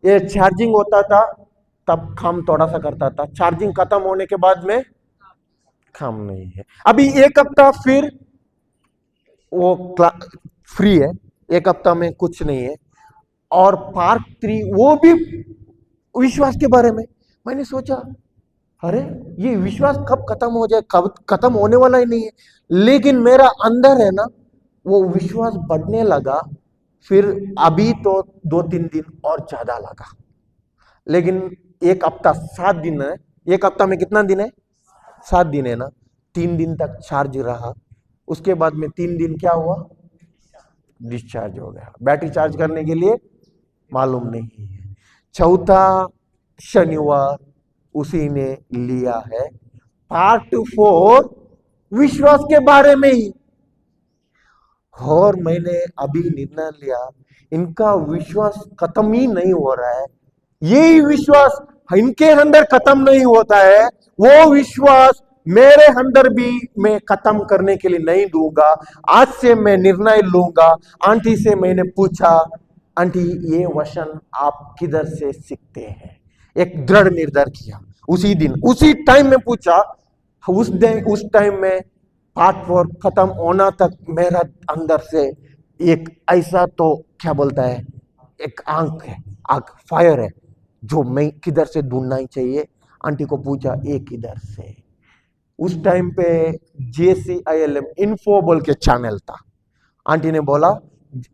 ये चार्जिंग होता था तब काम थोड़ा सा करता था, चार्जिंग खत्म होने के बाद में काम नहीं है। अभी एक हफ्ता फिर वो फ्री है, एक हफ्ता में कुछ नहीं है। और पार्ट 3 वो भी विश्वास के बारे में। मैंने सोचा अरे ये विश्वास कब खत्म हो जाए, कब खत्म होने वाला ही नहीं है। लेकिन मेरा अंदर है ना, वो विश्वास बढ़ने लगा। फिर अभी तो 2-3 दिन और ज्यादा लगा, लेकिन एक हफ्ता 7 दिन है। एक हफ्ता में कितना दिन है? 7 दिन है ना। 3 दिन तक चार्ज रहा, उसके बाद में 3 दिन क्या हुआ, डिस्चार्ज हो गया। बैटरी चार्ज करने के लिए मालूम नहीं है। चौथा शनिवार उसी ने लिया है, पार्ट 4 विश्वास के बारे में ही। और मैंने अभी निर्णय लिया, इनका विश्वास खत्म ही नहीं हो रहा है। यही विश्वास इनके अंदर खत्म नहीं होता है, वो विश्वास मेरे अंदर भी मैं खत्म करने के लिए नहीं दूंगा। आज से मैं निर्णय लूंगा। आंटी से मैंने पूछा, आंटी ये वचन आप किधर से सीखते हैं? एक दृढ़ निर्धार किया उसी दिन, उसी टाइम में पूछा। उस टाइम में पार्ट 4 खत्म होना तक मेरा अंदर से एक ऐसा तो क्या बोलता है, एक आंख है, आग फायर है, जो मैं किधर से ढूंढना ही चाहिए। आंटी को पूछा ये किधर से। उस टाइम पे JCILM इन्फो बोल के चैनल था। आंटी ने बोला,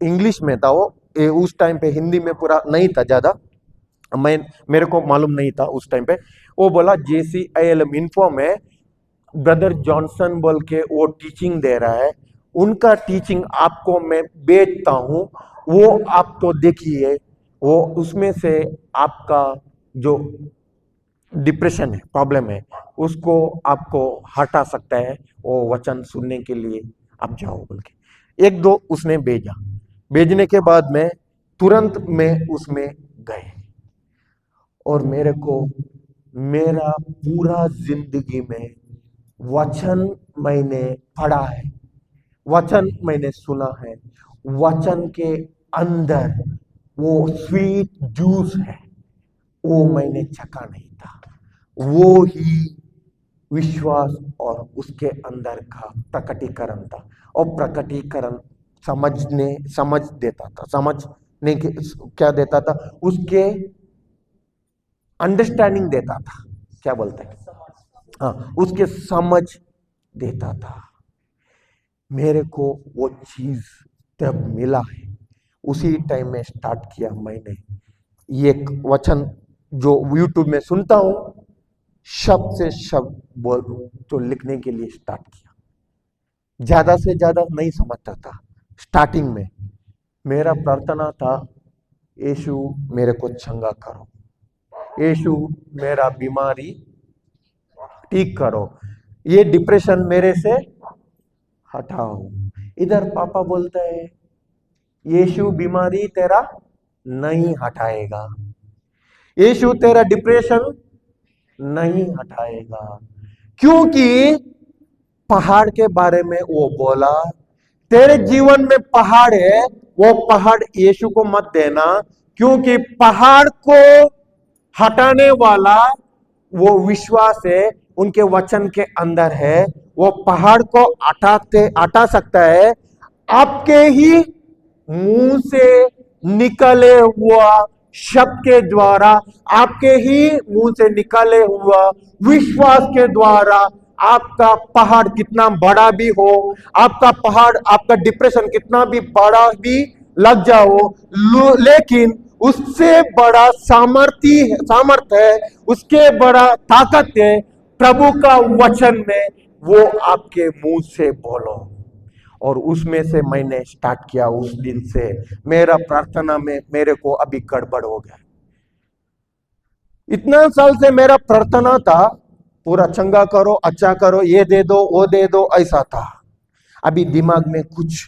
इंग्लिश में था वो, उस टाइम पे हिंदी में पूरा नहीं था ज्यादा, मेरे को मालूम नहीं था उस टाइम पे। वो बोला JCILM इन्फो में ब्रदर जॉनसन बोल के वो टीचिंग दे रहा है, उनका टीचिंग आपको मैं भेजता हूं, वो आप तो देखिए, वो उसमें से आपका जो डिप्रेशन है, प्रॉब्लम है, उसको आपको हटा सकता है। वो वचन सुनने के लिए आप जाओ बोल के 1-2 उसने भेजा। भेजने के बाद में तुरंत मैं उसमें गए, और मेरे को मेरा पूरा जिंदगी में वचन मैंने पढ़ा है, वचन मैंने सुना है, वचन के अंदर वो स्वीट जूस है, वो मैंने चखा नहीं था। वो ही विश्वास और उसके अंदर का प्रकटीकरण था। और प्रकटीकरण समझ देता था, समझने के क्या देता था, उसके अंडरस्टैंडिंग देता था, क्या बोलते हैं, हाँ, उसके समझ देता था। मेरे को वो चीज तब मिला है, उसी टाइम में स्टार्ट किया मैंने ये वचन जो यूट्यूब में सुनता हूं, शब्द से शब्द बोल तो लिखने के लिए स्टार्ट किया। ज्यादा से ज्यादा नहीं समझता था स्टार्टिंग में। मेरा प्रार्थना था, यीशु मेरे को चंगा करो, यीशु मेरा बीमारी ठीक करो, ये डिप्रेशन मेरे से हटाओ। इधर पापा बोलता है यीशु बीमारी तेरा नहीं हटाएगा, यीशु तेरा डिप्रेशन नहीं हटाएगा, क्योंकि पहाड़ के बारे में वो बोला, तेरे जीवन में पहाड़ है, वो पहाड़ यीशु को मत देना, क्योंकि पहाड़ को हटाने वाला वो विश्वास है, उनके वचन के अंदर है। वो पहाड़ को हटा सकता है आपके ही मुंह से निकले हुआ शब्द के द्वारा, आपके ही मुंह से निकले हुआ विश्वास के द्वारा। आपका पहाड़ कितना बड़ा भी हो, आपका पहाड़, आपका डिप्रेशन कितना भी बड़ा भी लग जाओ, लेकिन उससे बड़ा सामर्थ है, उसके बड़ा ताकत है प्रभु का वचन में, वो आपके मुंह से बोलो। और उसमें से मैंने स्टार्ट किया। उस दिन से मेरा प्रार्थना में मेरे को अभी गड़बड़ हो गया। इतना साल से मेरा प्रार्थना था, पूरा चंगा करो, अच्छा करो, ये दे दो, वो दे दो, ऐसा था। अभी दिमाग में कुछ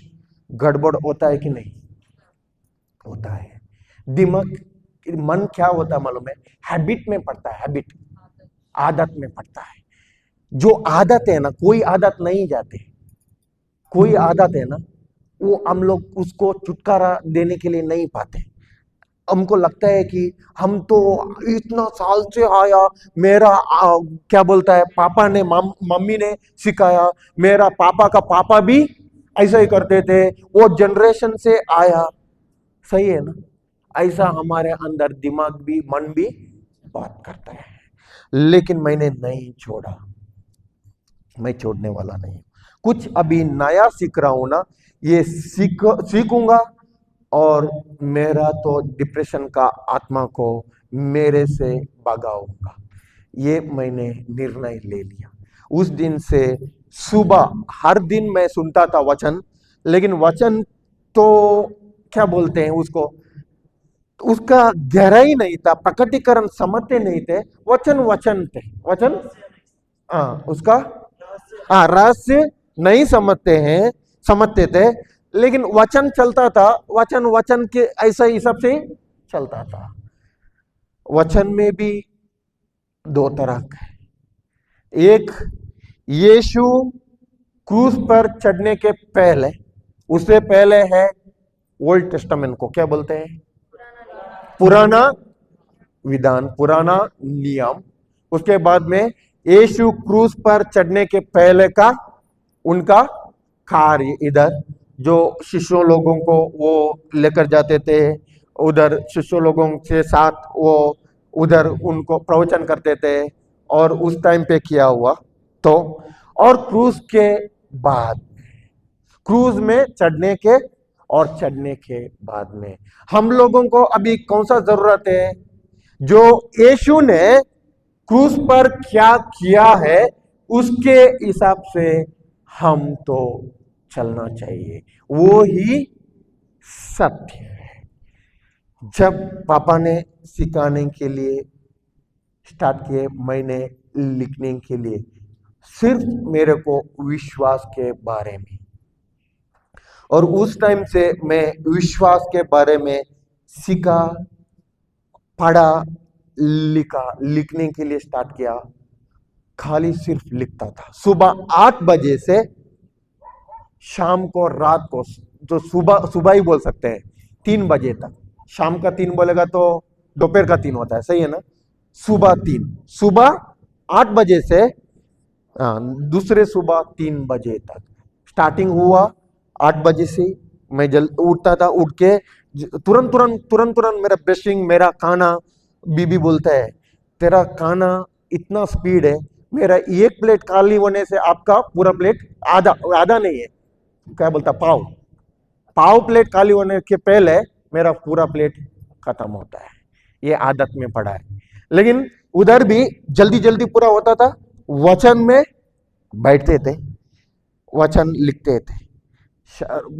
गड़बड़ होता है कि नहीं होता है? दिमाग, मन क्या होता है मालूम है? हैबिट में पड़ता है, हैबिट, आदत में पड़ता है। जो आदत है ना, कोई आदत नहीं जाते, कोई आदत है ना, वो हम लोग उसको छुटकारा देने के लिए नहीं पाते। हमको लगता है कि हम तो इतना साल से आया, मेरा क्या बोलता है, पापा ने मम्मी ने सिखाया, मेरा पापा का पापा भी ऐसा ही करते थे, वो जनरेशन से आया। सही है ना? ऐसा हमारे अंदर दिमाग भी, मन भी बात करता है। लेकिन मैंने नहीं छोड़ा, मैं छोड़ने वाला नहीं हूं। कुछ अभी नया सीख रहा हूं ना, ये सीखूंगा, और मेरा तो डिप्रेशन का आत्मा को मेरे से भगाऊंगा, ये मैंने निर्णय ले लिया। उस दिन से सुबह हर दिन मैं सुनता था वचन, लेकिन वचन तो क्या बोलते हैं उसको, उसका गहराई नहीं था, प्रकटीकरण समझते नहीं थे। वचन वचन थे, वचन, हाँ उसका, हाँ रहस्य नहीं समझते थे, लेकिन वचन चलता था, वचन वचन के ऐसा ही सब से चलता था। वचन में भी दो तरह का है। एक, यीशु क्रूस पर चढ़ने के पहले, उससे पहले है ओल्ड टेस्टामेंट को क्या बोलते हैं? पुराना विधान, पुराना नियम। उसके बाद में यीशु क्रूस पर चढ़ने के पहले का उनका कार्य, इधर जो शिष्यों लोगों को वो लेकर जाते थे, उधर शिष्यों लोगों के साथ वो उधर उनको प्रवचन करते थे, और उस टाइम पे किया हुआ तो, और क्रूस के बाद, क्रूज में चढ़ने के और चढ़ने के बाद में हम लोगों को अभी कौन सा जरूरत है? जो यीशु ने क्रूस पर क्या किया है उसके हिसाब से हम तो चलना चाहिए, वो ही सत्य है। जब पापा ने सिखाने के लिए स्टार्ट किए, मैंने लिखने के लिए, सिर्फ मेरे को विश्वास के बारे में, और उस टाइम से मैं विश्वास के बारे में सीखा, पढ़ा, लिखा, लिखने के लिए स्टार्ट किया। खाली सिर्फ लिखता था, सुबह 8 बजे से शाम को, रात को, जो सुबह सुबह ही बोल सकते हैं 3 बजे तक। शाम का 3 बोलेगा तो दोपहर का 3 होता है, सही है ना? सुबह 3, सुबह 8 बजे से दूसरे सुबह 3 बजे तक स्टार्टिंग हुआ। 8 बजे से मैं जल्द उठता था, उठ के तुरंत तुरंत तुरंत तुरंत मेरा ब्रशिंग, मेरा खाना, बीबी बोलता है तेरा खाना इतना स्पीड है, मेरा एक प्लेट खाली होने से आपका पूरा प्लेट, आधा आधा नहीं है, क्या बोलता, पाव प्लेट खाली होने के पहले मेरा पूरा प्लेट खत्म होता है। ये आदत में पड़ा है। लेकिन उधर भी जल्दी जल्दी पूरा होता था। वचन में बैठते थे, वचन लिखते थे।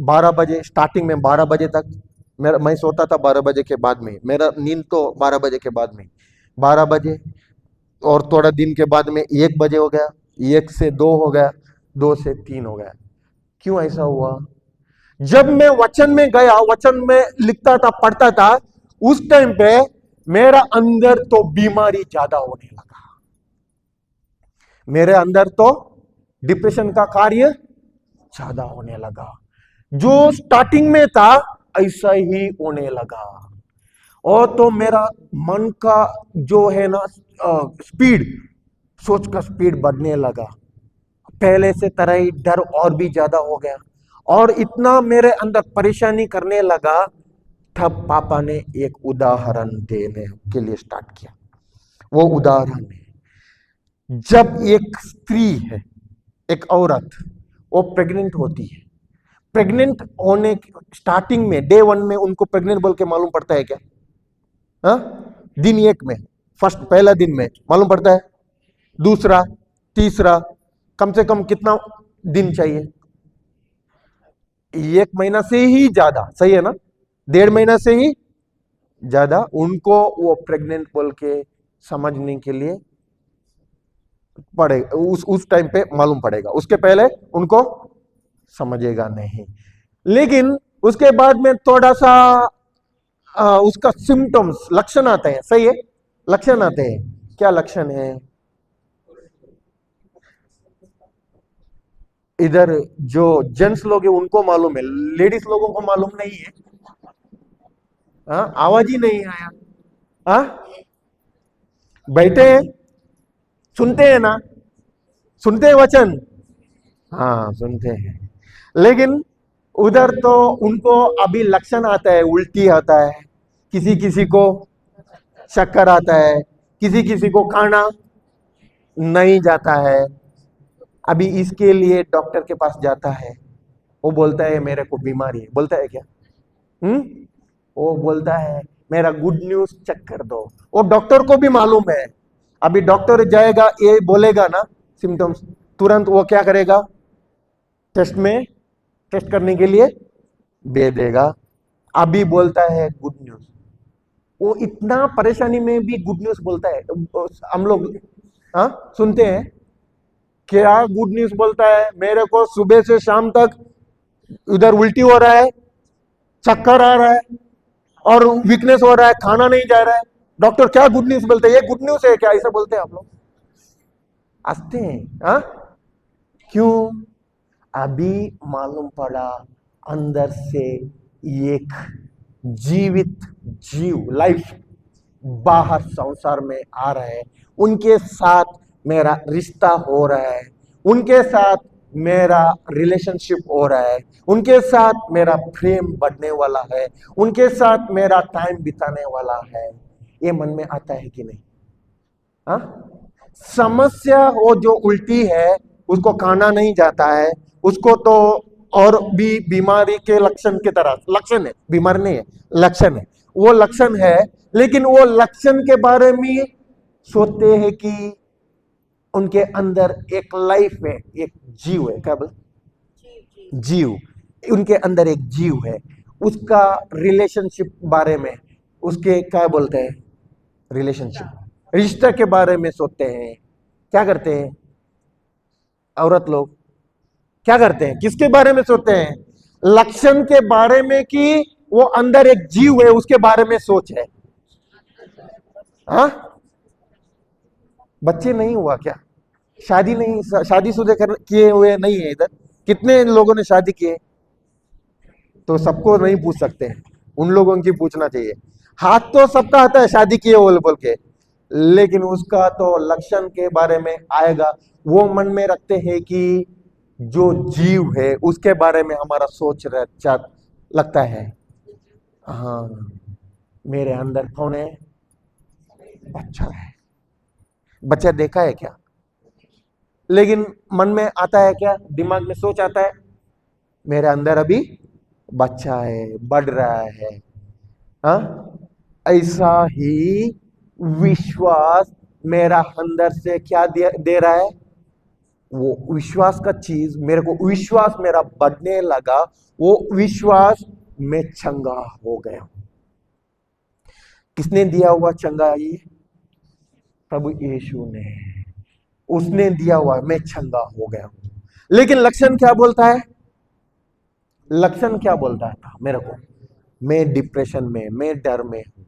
12 बजे, स्टार्टिंग में 12 बजे तक मैं सोता था। 12 बजे के बाद में मेरा नींद तो 12 बजे के बाद में, 12 बजे, और थोड़ा दिन के बाद में 1 बजे हो गया, 1 से 2 हो गया, 2 से 3 हो गया। क्यों ऐसा हुआ? जब मैं वचन में गया, वचन में लिखता था, पढ़ता था, उस टाइम पे मेरा अंदर तो बीमारी ज्यादा होने लगा, मेरे अंदर तो डिप्रेशन का कार्य ज्यादा होने लगा। जो स्टार्टिंग में था ऐसा ही होने लगा। और तो मेरा मन का जो है ना स्पीड, सोच का स्पीड बढ़ने लगा। पहले से तरह ही डर और भी ज्यादा हो गया, और इतना मेरे अंदर परेशानी करने लगा। तब पापा ने एक उदाहरण देने के लिए स्टार्ट किया। वो उदाहरण है, जब एक स्त्री है, एक औरत, वो प्रेग्नेंट होती है, प्रेग्नेंट होने स्टार्टिंग में डे 1 में उनको प्रेग्नेंट बोल के मालूम पड़ता है क्या? दिन 1 में, फर्स्ट पहला दिन में मालूम पड़ता है। दूसरा, तीसरा, कम से कम कितना दिन चाहिए? 1 महीना से ही ज्यादा, सही है ना? 1.5 महीना से ही ज्यादा उनको वो प्रेग्नेंट बोल के समझने के लिए पड़ेगा, उस टाइम पे मालूम पड़ेगा, उसके पहले उनको समझेगा नहीं। लेकिन उसके बाद में थोड़ा सा उसका सिम्टम्स, लक्षण आते हैं, सही है, लक्षण आते हैं। क्या लक्षण है? इधर जो जेंट्स लोग हैं उनको मालूम है, लेडीज लोगों को मालूम नहीं है। हाँ, आवाज ही नहीं आया। हाँ, बैठे हैं, सुनते हैं ना, सुनते हैं वचन, हाँ सुनते हैं, लेकिन उधर तो उनको अभी लक्षण आता है, उल्टी आता है, किसी किसी को चक्कर आता है, किसी किसी को खाना नहीं जाता है। अभी इसके लिए डॉक्टर के पास जाता है, वो बोलता है मेरे को बीमारी है, बोलता है क्या? वो बोलता है मेरा गुड न्यूज चेक कर दो। वो डॉक्टर को भी मालूम है, अभी डॉक्टर जाएगा, ये बोलेगा ना सिम्टम्स, तुरंत वो क्या करेगा? टेस्ट करने के लिए दे देगा। अभी बोलता है गुड न्यूज, वो इतना परेशानी में भी गुड न्यूज बोलता है। हम लोग सुनते हैं, क्या गुड न्यूज बोलता है? मेरे को सुबह से शाम तक उधर उल्टी हो रहा है, चक्कर आ रहा है और वीकनेस हो रहा है, खाना नहीं जा रहा है। डॉक्टर क्या गुड न्यूज बोलते हैं? ये गुड न्यूज है क्या? ऐसा बोलते हैं आप लोग, हंसते हैं। क्यों? अभी मालूम पड़ा अंदर से एक जीवित जीव, लाइफ बाहर संसार में आ रहा है, उनके साथ मेरा रिश्ता हो रहा है, उनके साथ मेरा रिलेशनशिप हो रहा है, उनके साथ मेरा प्रेम बढ़ने वाला है, उनके साथ मेरा टाइम बिताने वाला है। ये मन में आता है कि नहीं? समस्या वो जो उल्टी है, उसको खाना नहीं जाता है, उसको तो और भी बीमारी के लक्षण की तरह, लक्षण है, बीमारी नहीं है, लक्षण है, वो लक्षण है। लेकिन वो लक्षण के बारे में सोचते हैं कि उनके अंदर एक लाइफ है, एक जीव है, क्या बोल, जीव, उनके अंदर एक जीव है, उसका रिलेशनशिप बारे में, उसके क्या बोलते हैं, रिलेशनशिप, रिश्ते के बारे में सोचते हैं। क्या करते हैं औरत लोग? क्या करते हैं? किसके बारे में सोचते हैं? लक्षण के बारे में, कि वो अंदर एक जीव है, उसके बारे में सोच है। बच्चे नहीं हुआ क्या? शादी नहीं, शादीशुदा किए हुए नहीं है इधर? कितने लोगों ने शादी किए? तो सबको नहीं पूछ सकते, उन लोगों की पूछना चाहिए। हाथ तो सबका आता है शादी किए बोल के, लेकिन उसका तो लक्षण के बारे में आएगा। वो मन में रखते हैं कि जो जीव है उसके बारे में हमारा सोच लगता है। हाँ, मेरे अंदर कौन है? बच्चा है। बच्चा देखा है क्या? लेकिन मन में आता है क्या? दिमाग में सोच आता है, मेरे अंदर अभी बच्चा है, बढ़ रहा है। ऐसा ही विश्वास मेरा अंदर से क्या दे रहा है? वो विश्वास का चीज, मेरे को विश्वास मेरा बढ़ने लगा, वो विश्वास में चंगा हो गया। किसने दिया हुआ चंगा? ये प्रभु यीशु ने, उसने दिया हुआ, मैं चंगा हो गया हूं। लेकिन लक्षण क्या बोलता है? लक्षण क्या बोलता था मेरे को? मैं डिप्रेशन में, मैं डर में हूं।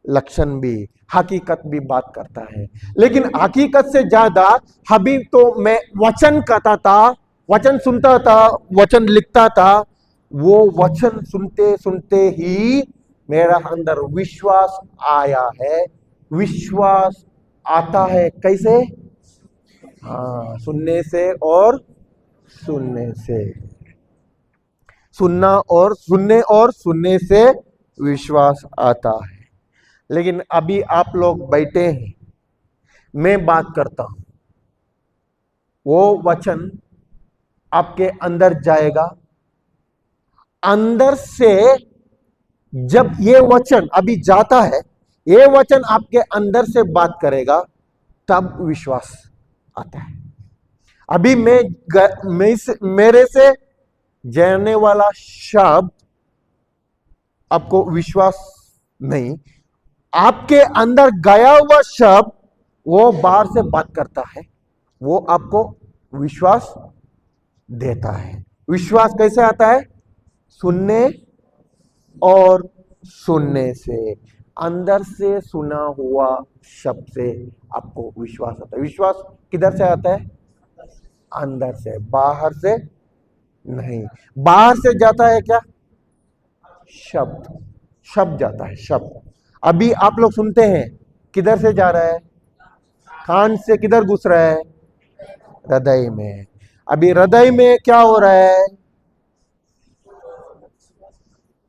लक्षण भी, हकीकत भी बात करता है। लेकिन हकीकत से ज्यादा अभी तो मैं वचन कहता था, वचन सुनता था, वचन लिखता था। वो वचन सुनते सुनते ही मेरा अंदर विश्वास आया है। विश्वास आता है कैसे? सुनने से, और सुनने से, सुनना और सुनने से विश्वास आता है। लेकिन अभी आप लोग बैठे हैं, मैं बात करता हूं, वो वचन आपके अंदर जाएगा, अंदर से जब ये वचन अभी जाता है, ये वचन आपके अंदर से बात करेगा, तब विश्वास आता है। अभी मेरे से जाने वाला शब्द आपको विश्वास नहीं, आपके अंदर गया हुआ शब्द वो बाहर से बात करता है, वो आपको विश्वास देता है। विश्वास कैसे आता है? सुनने और सुनने से, अंदर से सुना हुआ शब्द से आपको विश्वास आता है। विश्वास किधर से आता है? अंदर से, बाहर से नहीं। बाहर से जाता है क्या? शब्द, शब्द जाता है, शब्द। अभी आप लोग सुनते हैं, किधर से जा रहा है? कान से किधर घुस रहा है? हृदय में। अभी हृदय में क्या हो रहा है?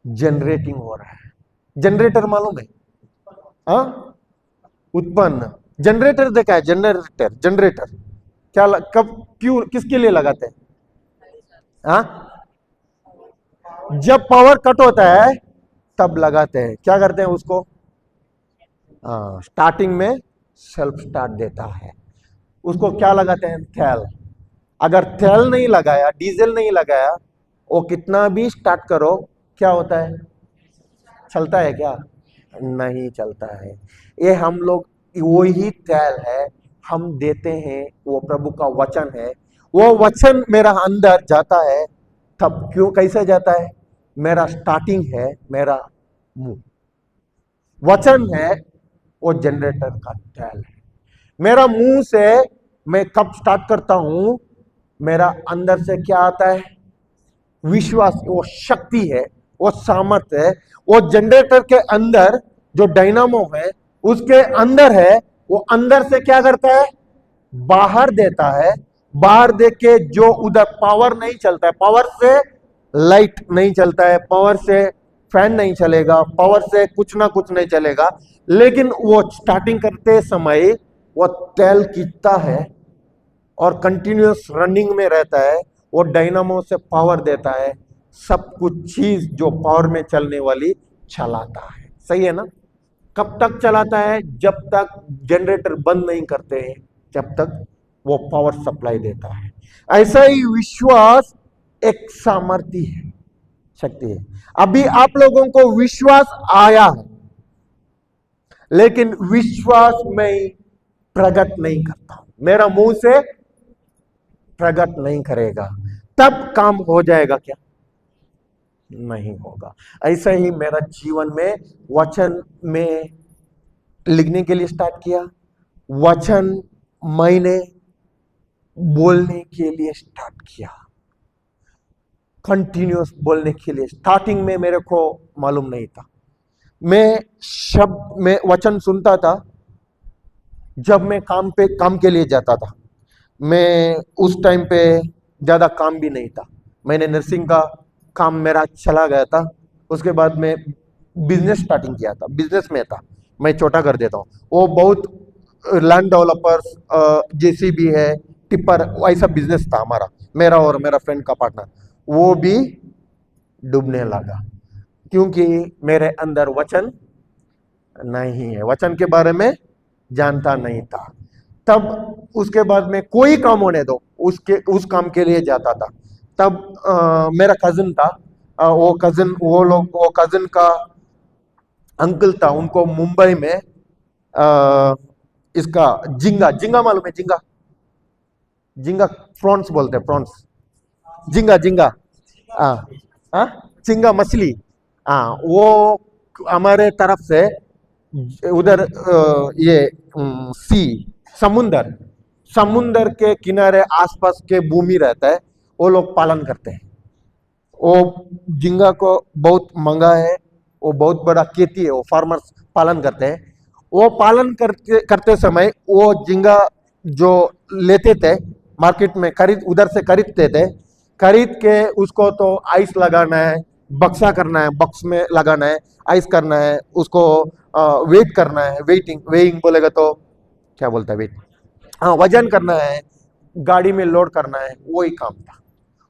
जनरेटिंग हो रहा है। जनरेटर मालूम है? हाँ, उत्पन्न। जनरेटर देखा है? जनरेटर, जनरेटर क्या कब क्यों किसके लिए लगाते हैं? हाँ, जब पावर कट होता है तब लगाते हैं। क्या करते हैं उसको? स्टार्टिंग में सेल्फ स्टार्ट देता है, उसको क्या लगाते हैं? थैल। अगर थैल नहीं लगाया, डीजल नहीं लगाया, वो कितना भी स्टार्ट करो, क्या होता है? चलता है क्या? नहीं चलता है। ये हम लोग वही थैल है, हम देते हैं, वो प्रभु का वचन है। वो वचन मेरा अंदर जाता है, तब क्यों कैसे जाता है? मेरा स्टार्टिंग है, मेरा मुंह वचन है, वो जनरेटर का थैल है। मेरा मुंह से मैं कब स्टार्ट करता हूं, मेरा अंदर से क्या आता है? विश्वास। वो शक्ति है, वो सामर्थ्य है, वो जनरेटर के अंदर जो डायनामो है उसके अंदर है। वो अंदर से क्या करता है? बाहर देता है। बाहर दे के जो उधर पावर नहीं चलता है, पावर से लाइट नहीं चलता है, पावर से फैन नहीं चलेगा, पावर से कुछ ना कुछ नहीं चलेगा, लेकिन वो स्टार्टिंग करते समय वो तेल खींचता है और कंटिन्यूअस रनिंग में रहता है। वो डायनामो से पावर देता है, सब कुछ चीज जो पावर में चलने वाली चलाता है। सही है ना? कब तक चलाता है? जब तक जनरेटर बंद नहीं करते हैं, जब तक वो पावर सप्लाई देता है। ऐसा ही विश्वास एक सामर्थ्य है, शक्ति है। अभी आप लोगों को विश्वास आया है, लेकिन विश्वास में प्रकट नहीं करता हूं, मेरा मुंह से प्रकट नहीं करेगा, तब काम हो जाएगा क्या? नहीं होगा। ऐसा ही मेरा जीवन में वचन में लिखने के लिए स्टार्ट किया, वचन मैंने बोलने के लिए स्टार्ट किया, कंटिन्यूअस बोलने के लिए। स्टार्टिंग में मेरे को मालूम नहीं था, मैं शब्द में वचन सुनता था जब मैं काम के लिए जाता था। मैं उस टाइम पे ज़्यादा काम भी नहीं था, मैंने नर्सिंग का काम मेरा चला गया था। उसके बाद मैं बिजनेस स्टार्टिंग किया था, बिजनेस में था। मैं छोटा कर देता हूँ, वो बहुत लैंड डेवलपर्स, जेसीबी है, टिप्पर, ऐसा बिजनेस था हमारा, मेरा और मेरा फ्रेंड का पार्टनर। वो भी डूबने लगा क्योंकि मेरे अंदर वचन नहीं है, वचन के बारे में जानता नहीं था। तब उसके बाद में कोई काम होने दो, उस काम के लिए जाता था। तब मेरा कजिन था, वो कजिन का अंकल था, उनको मुंबई में इसका झींगा, झींगा मालूम है? झींगा, झींगा प्रॉन्स बोलते हैं, प्रॉन्स, झींगा, झींगा, हाँ हाँ, झींगा मछली। हाँ, वो हमारे तरफ से उधर ये सी, समुंदर, समुंदर के किनारे आसपास के भूमि रहता है, वो लोग पालन करते हैं। वो झींगा को बहुत महंगा है, वो बहुत बड़ा खेती है, वो फार्मर्स पालन करते हैं। वो पालन करते समय वो झींगा जो लेते थे मार्केट में, उधर से खरीदते थे। खरीद के उसको तो आइस लगाना है, बक्सा करना है, बक्स में लगाना है, आइस करना है, उसको वेट करना है, वेइंग बोलेगा तो क्या बोलता है, वेट, हाँ, वजन करना है, गाड़ी में लोड करना है, वही काम था।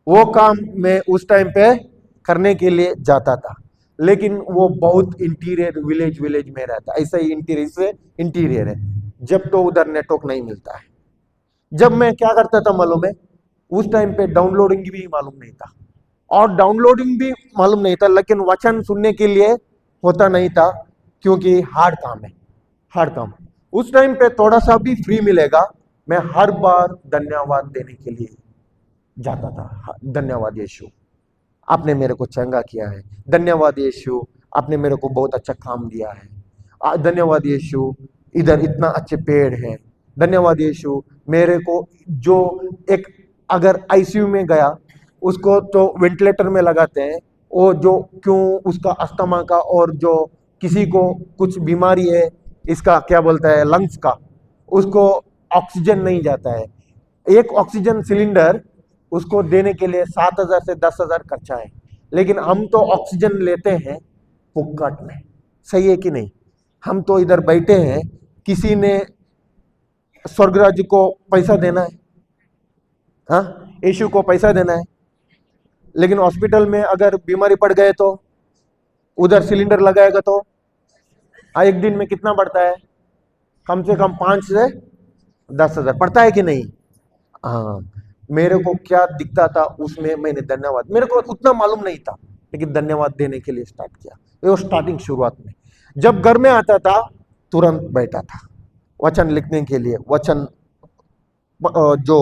वो काम मैं उस टाइम पे करने के लिए जाता था, लेकिन वो बहुत इंटीरियर विलेज में रहता है। ऐसा ही इंटीरियर है, जब तो उधर नेटवर्क नहीं मिलता है। जब मैं क्या करता था मालूम है? उस टाइम पे डाउनलोडिंग भी मालूम नहीं था, और डाउनलोडिंग भी मालूम नहीं था, लेकिन वचन सुनने के लिए होता नहीं था। क्योंकि हार्ड काम है, हार्ड काम। उस टाइम पे थोड़ा सा भी फ्री मिलेगा, मैं हर बार धन्यवाद देने के लिए जाता था। धन्यवाद यीशु, आपने मेरे को चंगा किया है। धन्यवाद यीशु, आपने मेरे को बहुत अच्छा काम दिया है। धन्यवाद यीशु, इधर इतना अच्छे पेड़ है। धन्यवाद यीशु, मेरे को जो एक अगर आईसीयू में गया उसको तो वेंटिलेटर में लगाते हैं, वो जो क्यों उसका अस्थमा का और जो किसी को कुछ बीमारी है इसका क्या बोलता है लंग्स का, उसको ऑक्सीजन नहीं जाता है। एक ऑक्सीजन सिलेंडर उसको देने के लिए 7,000 से 10,000 खर्चा है, लेकिन हम तो ऑक्सीजन लेते हैं फुक्कट में। सही है कि नहीं? हम तो इधर बैठे हैं, किसी ने स्वर्गराज को पैसा देना है, हाँ, यीशु को पैसा देना है, लेकिन हॉस्पिटल में अगर बीमारी पड़ गए तो उधर सिलेंडर लगाएगा तो एक दिन में कितना पड़ता है? कम से कम 5 से 10,000 पड़ता है कि नहीं? हाँ, मेरे को क्या दिखता था उसमें, मैंने धन्यवाद, मेरे को उतना मालूम नहीं था, लेकिन धन्यवाद देने के लिए स्टार्ट किया। वो स्टार्टिंग शुरुआत में जब घर में आता था तुरंत बैठा था वचन लिखने के लिए, वचन जो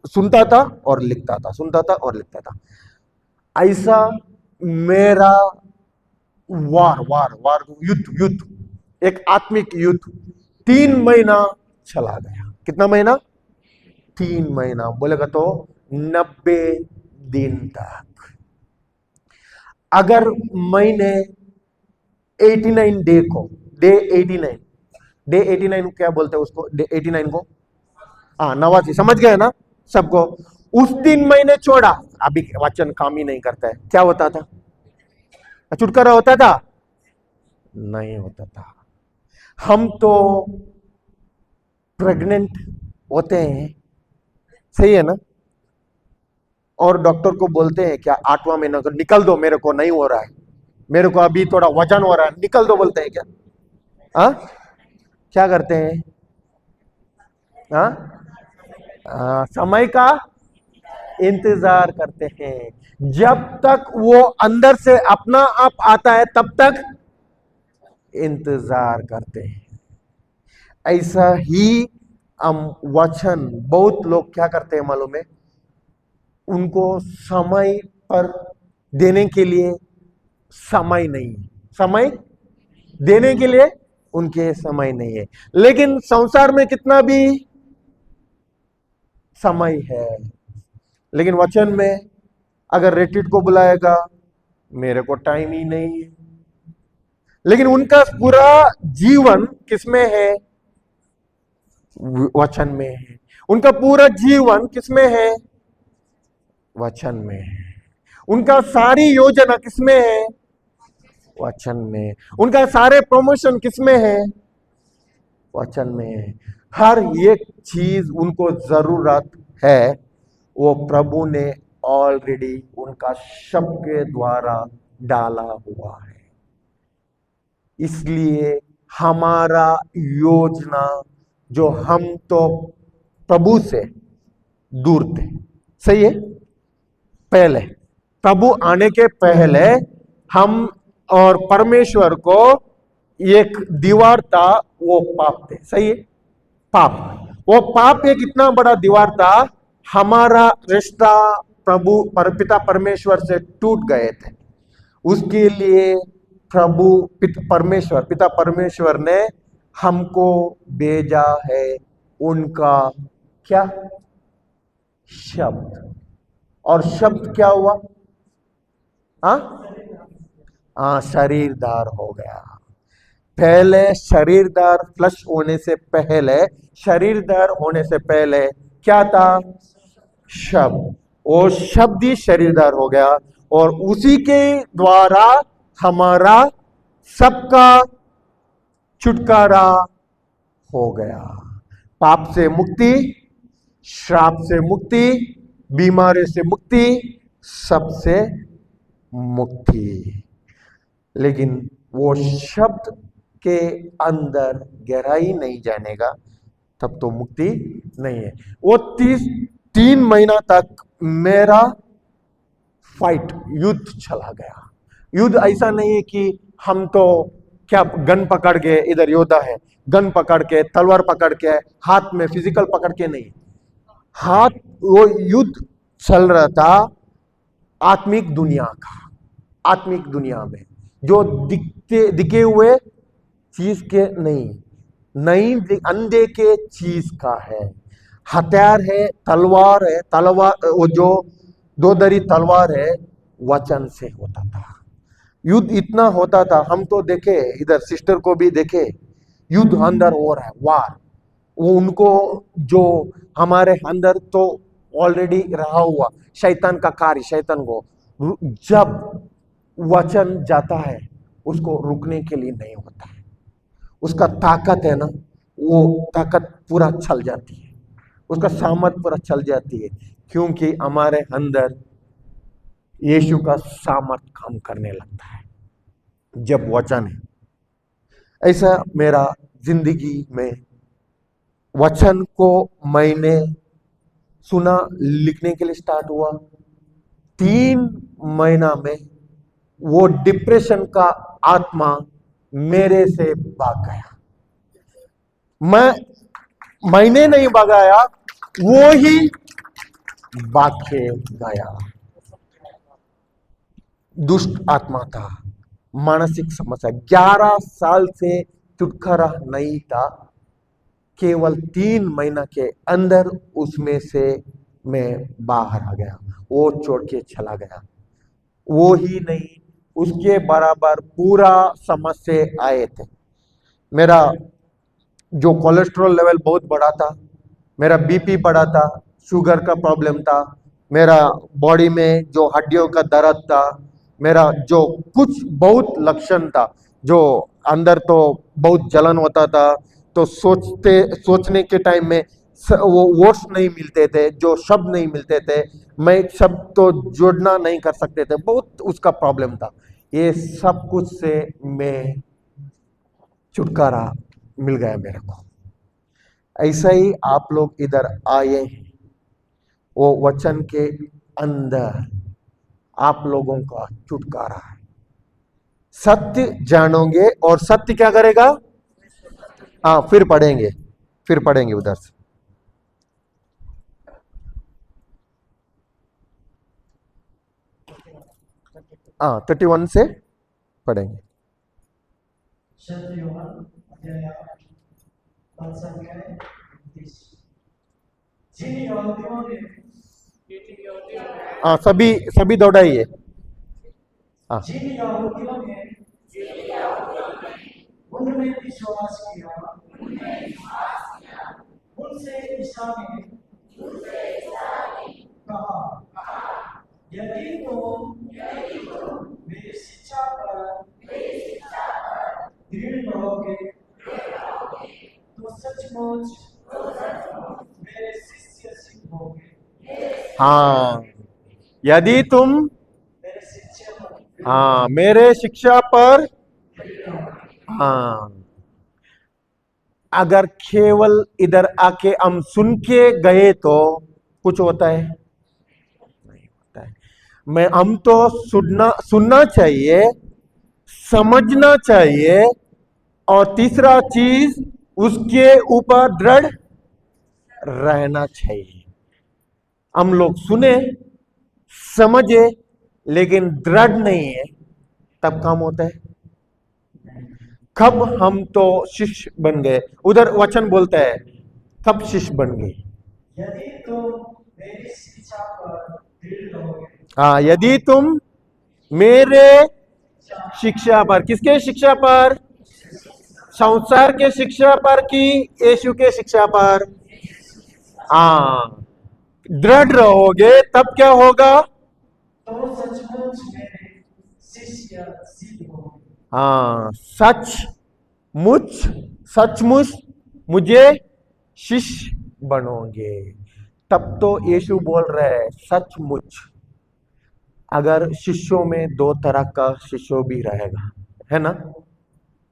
सुनता था और लिखता था, सुनता था और लिखता था। ऐसा मेरा वार वार वार युद्ध एक आत्मिक युद्ध 3 महीना चला गया। कितना महीना? 3 महीना, बोलेगा तो 90 दिन तक। अगर मैंने 89 डे को, डे 89 क्या बोलते हैं उसको, डे 89 को, हाँ 89, समझ गए ना सबको? उस दिन मैंने छोड़ा, अभी वचन काम ही नहीं करता है, क्या होता था? छुटकारा होता था? नहीं होता था। हम तो प्रेग्नेंट होते हैं, सही है ना, और डॉक्टर को बोलते हैं क्या 8वां महीना को निकल दो, मेरे को नहीं हो रहा है, मेरे को अभी थोड़ा वजन हो रहा है, निकल दो, बोलते हैं क्या? हाँ, क्या करते हैं? हाँ, समय का इंतजार करते हैं, जब तक वो अंदर से अपना आप आता है तब तक इंतजार करते हैं। ऐसा ही हम वचन, बहुत लोग क्या करते हैं मालूम है, उनको समय पर देने के लिए समय नहीं है, समय देने के लिए उनके समय नहीं है। लेकिन संसार में कितना भी समय है, लेकिन वचन में अगर रेटिड को बुलाएगा, मेरे को टाइम ही नहीं है। लेकिन उनका पूरा जीवन किसमें है? वचन में है। उनका पूरा जीवन किसमें है? वचन में है। उनका सारी योजना किसमें है? वचन में। उनका सारे प्रमोशन किसमें है? वचन में है। हर एक चीज उनको जरूरत है, वो प्रभु ने ऑलरेडी उनका शब्द के द्वारा डाला हुआ है। इसलिए हमारा योजना, जो हम तो प्रभु से दूर थे, सही है, पहले प्रभु आने के पहले हम और परमेश्वर को एक दीवार था, वो पाप थे, सही है, पाप। वो पाप एक इतना बड़ा दीवार था, हमारा रिश्ता प्रभु पिता परमेश्वर से टूट गए थे। उसके लिए प्रभु पिता परमेश्वर ने हमको भेजा है उनका क्या? शब्द। और शब्द क्या हुआ? शरीरदार हो गया। पहले शरीरदार, फ्लश होने से पहले, शरीरदार होने से पहले क्या था? शब्द। वो शब्द ही शरीरदार हो गया, और उसी के द्वारा हमारा सबका छुटकारा हो गया। पाप से मुक्ति, श्राप से मुक्ति, बीमारी से मुक्ति, सबसे मुक्ति। लेकिन वो शब्द के अंदर गहराई नहीं जानेगा तब तो मुक्ति नहीं है। वो 3 महीना तक मेरा फाइट, युद्ध चला गया। युद्ध ऐसा नहीं है कि हम तो क्या गन पकड़ के, इधर योद्धा है, गन पकड़ के, तलवार पकड़ के, हाथ में फिजिकल पकड़ के नहीं, हाथ वो युद्ध चल रहा था आत्मिक दुनिया का, आत्मिक दुनिया में जो दिखे हुए चीज के नहीं अंधे के चीज का है। हथियार है, तलवार है, तलवार वो जो दो धरी तलवार है वचन से होता था। युद्ध इतना होता था, हम तो देखे, इधर सिस्टर को भी देखे, युद्ध अंदर हो रहा है, वार, वो उनको जो हमारे अंदर तो ऑलरेडी रहा हुआ शैतान का कार्य, शैतान को जब वचन जाता है उसको रुकने के लिए नहीं होता है, उसका ताकत है ना, वो ताकत पूरा चल जाती है, उसका सामर्थ पूरा चल जाती है, क्योंकि हमारे अंदर यीशु का सामर्थ काम करने लगता है जब वचन है। ऐसा मेरा जिंदगी में वचन को मैंने सुना, लिखने के लिए स्टार्ट हुआ, 3 महीना में वो डिप्रेशन का आत्मा मेरे से भाग गया। मैंने नहीं भगाया, वो ही भाग के गया। दुष्ट आत्मा था, मानसिक समस्या, 11 साल से छुटकारा नहीं था, केवल 3 महीना के अंदर उसमें से मैं बाहर आ गया, वो छोड़ के चला गया। वो ही नहीं, उसके बराबर पूरा समस्या आए थे। मेरा जो कोलेस्ट्रॉल लेवल बहुत बढ़ा था, मेरा बीपी बढ़ा था, शुगर का प्रॉब्लम था, मेरा बॉडी में जो हड्डियों का दर्द था, मेरा जो कुछ बहुत लक्षण था, जो अंदर तो बहुत जलन होता था, तो सोचने के टाइम में वो वर्ड्स नहीं मिलते थे, जो शब्द नहीं मिलते थे, मैं शब्द तो जोड़ना नहीं कर सकते थे, बहुत उसका प्रॉब्लम था। ये सब कुछ से मैं छुटकारा मिल गया मेरे को। ऐसा ही आप लोग इधर आए, वो वचन के अंदर आप लोगों का छुटकारा है। सत्य जानोगे और सत्य क्या करेगा? हाँ, फिर पढ़ेंगे उधर से। हाँ, 31 से पढ़ेंगे। सत्योवान अध्याय 8 पद संख्या 29। जिन यहूदियों ने हाँ, सभी दौड़ाइए। हाँ, जिन यहूदियों ने उनमें विश्वास किया, उनसे ईसा ने कहा, यदि तुम मेरी शिक्षा पर दृढ़ रहोगे तो सचमुच मेरे शिष्य सिद्ध होगे। हाँ, यदि तुम मेरे शिष्य पर हाँ मेरे शिक्षा पर, हाँ, अगर केवल इधर आके हम सुन के गए तो कुछ होता है? नहीं होता है। हम तो सुनना चाहिए, समझना चाहिए, और तीसरा चीज उसके ऊपर दृढ़ रहना चाहिए। हम लोग सुने, समझे, लेकिन दृढ़ नहीं है, तब काम होता है। कब हम तो शिष्य बन गए, उधर वचन बोलता है कब शिष्य बन गए। यदि तुम मेरी शिक्षा पर दृढ़ रहोगे, हाँ, यदि तुम मेरे शिक्षा पर, किसके शिक्षा पर? संसार के शिक्षा पर कि यीशु के शिक्षा पर? हाँ, दृढ़ रहोगे तब क्या होगा? तो सचमुच मेरे शिष्य सिद्ध होंगे। हाँ, सचमुच मुझे शिष्य बनोगे। तब तो यीशु बोल रहे हैं सचमुच। अगर शिष्यों में 2 तरह का शिष्य भी रहेगा, है ना?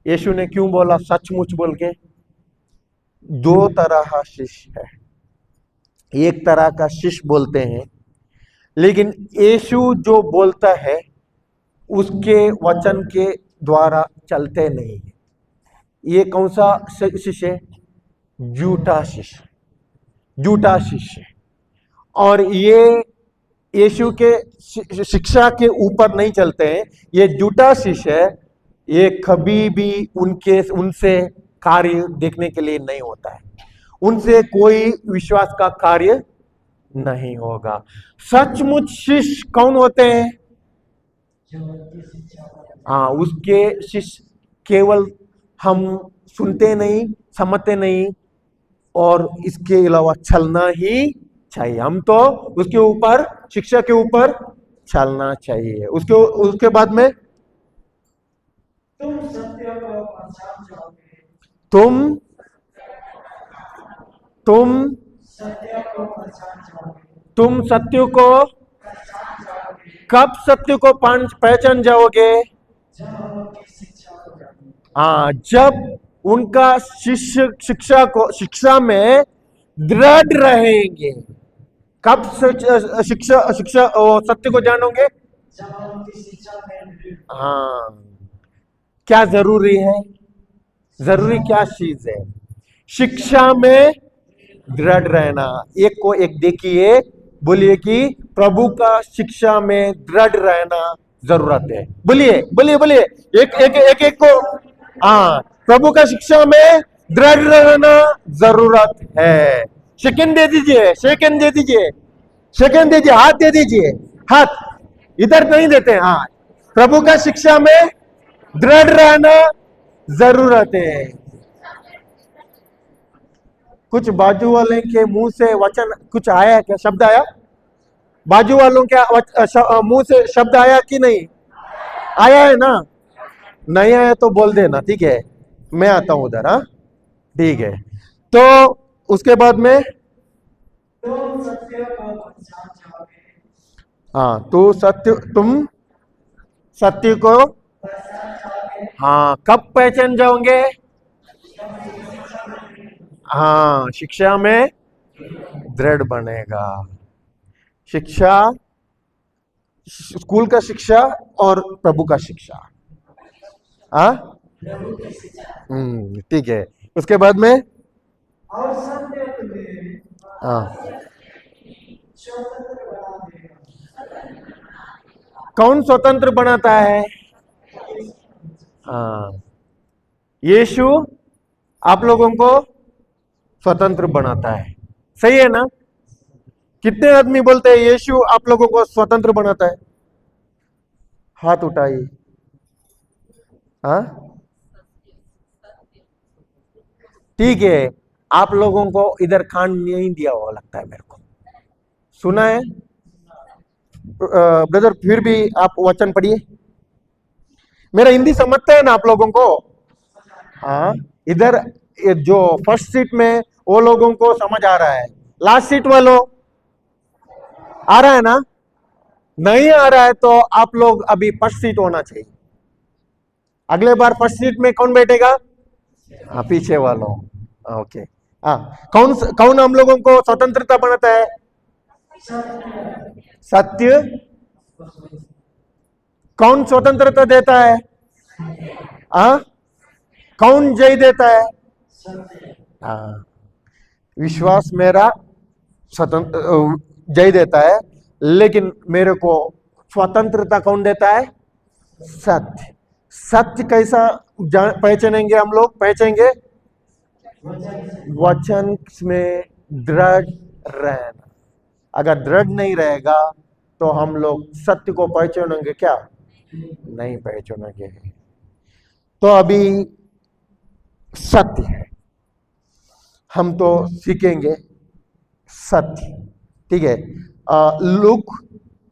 यीशु ने क्यों बोला सचमुच बोल के? 2 तरह का शिष्य है। एक तरह का शिष्य बोलते हैं, लेकिन यीशु जो बोलता है उसके वचन के द्वारा चलते नहीं है। ये कौन सा शिष्य है? झूठा शिष्य, झूठा शिष्य। और ये यीशु के शिक्षा के ऊपर नहीं चलते हैं। ये झूठा शिष्य है, ये कभी भी उनसे कार्य देखने के लिए नहीं होता है, उनसे कोई विश्वास का कार्य नहीं होगा। सचमुच शिष्य कौन होते हैं? जो उनकी शिक्षा पर हाँ, उसके शिष्य केवल हम सुनते नहीं, समझते नहीं, और इसके अलावा चलना ही चाहिए। हम तो उसके ऊपर, शिक्षा के ऊपर चलना चाहिए। उसके बाद में तुम सत्य को पहचान जाओगे, तुम सत्य को पहचान जाओगे, तुम सत्य को पहचान जाओगे, कब सत्य को पहचान जाओगे? जब हम उनकी शिक्षा को जानेंगे। हाँ, जब उनका शिक्षा में दृढ़ रहेंगे। कब शिक्षा सत्य को जानोगे? जब हम उनकी शिक्षा में दृढ़ हाँ, क्या जरूरी है? जरूरी क्या चीज है? शिक्षा में दृढ़ रहना। एक को एक देखिए, बोलिए कि प्रभु का शिक्षा में दृढ़ रहना जरूरत है। बोलिए बोलिए बोलिए, एक को। हाँ, प्रभु का शिक्षा में दृढ़ रहना जरूरत है। सेकंड दे दीजिए, सेकंड दे दीजिए, सेकंड दीजिए, हाथ दे दीजिए, हाथ इधर नहीं देते। हाँ, प्रभु का शिक्षा में दृढ़ रहना जरूरत है। कुछ बाजू वाले के मुंह से वचन कुछ आया क्या? शब्द आया? बाजू वालों के मुंह से शब्द आया कि नहीं आया? है ना? नहीं आया तो बोल देना, ठीक है? मैं आता हूं उधर। हाँ, ठीक है। तो उसके बाद में तुम सत्य को पहचान जाओगे, हाँ, तुम सत्य को पहचान जाओगे, हाँ कब पहचान जाओगे? हाँ, शिक्षा में दृढ़ बनेगा। शिक्षा, स्कूल का शिक्षा और प्रभु का शिक्षा। हाँ, ठीक है। उसके बाद में और सत्य तुम्हें हाँ, स्वतंत्र बना देगा। कौन स्वतंत्र बनाता है? हाँ, यीशु आप लोगों को स्वतंत्र बनाता है। सही है ना? कितने आदमी बोलते हैं यीशु आप लोगों को स्वतंत्र बनाता है? हाथ उठाइए। हाँ, ठीक है। आप लोगों को इधर कान नहीं दिया हुआ लगता है मेरे को, सुना है? ब्रदर फिर भी आप वचन पढ़िए। मेरा हिंदी समझते हैं ना आप लोगों को? हाँ, इधर ये जो फर्स्ट सीट में वो लोगों को समझ आ रहा है, लास्ट सीट वालों आ रहा है ना? नहीं आ रहा है तो आप लोग अभी फर्स्ट सीट होना चाहिए। अगले बार फर्स्ट सीट में कौन बैठेगा? हाँ, पीछे वालों। ओके। हाँ, कौन हम लोगों को स्वतंत्रता बनाता है? सत्य। कौन स्वतंत्रता देता है? हाँ, कौन जय देता है? हाँ, विश्वास मेरा स्वतंत्र जय देता है, लेकिन मेरे को स्वतंत्रता कौन देता है? सत्य। सत्य कैसा पहचानेंगे हम लोग? पहचानेंगे वचन में दृढ़ रहना। अगर दृढ़ नहीं रहेगा तो हम लोग सत्य को पहचानेंगे क्या? नहीं पहचानेंगे। तो अभी सत्य है, हम तो सीखेंगे सत्य, ठीक है? लूक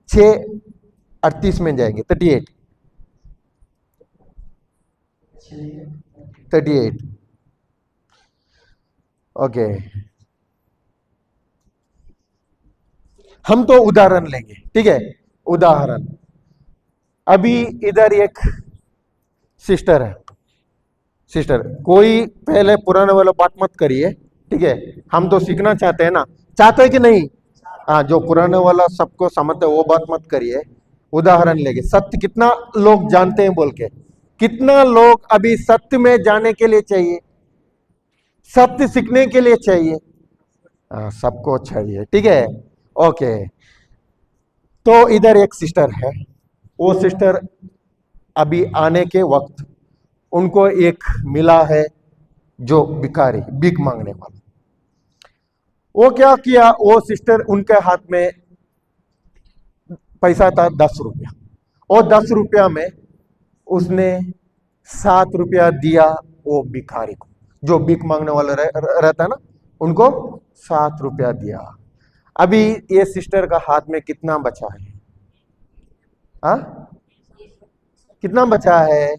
6:38 में जाएंगे। 38 ओके। हम तो उदाहरण लेंगे, ठीक है? उदाहरण, अभी इधर एक सिस्टर है। सिस्टर, कोई पहले पुराने वाला बात मत करिए, ठीक है? हम तो सीखना चाहते हैं ना, चाहते हैं कि नहीं? हाँ, जो पुराने वाला सबको समझते वो बात मत करिए। उदाहरण लेंगे, सत्य कितना लोग जानते हैं बोल के? कितना लोग अभी सत्य में जाने के लिए चाहिए, सत्य सीखने के लिए चाहिए? सबको चाहिए, ठीक है, ओके। तो इधर एक सिस्टर है, वो सिस्टर अभी आने के वक्त उनको एक मिला है जो भिखारी, भीख मांगने वाला। वो क्या किया, वो सिस्टर उनके हाथ में पैसा था 10 रुपया, और 10 रुपया में उसने 7 रुपया दिया वो भिखारी को, जो भीख मांगने वाला रहता है ना, उनको 7 रुपया दिया। अभी ये सिस्टर का हाथ में कितना बचा है? हाँ, कितना बचा है?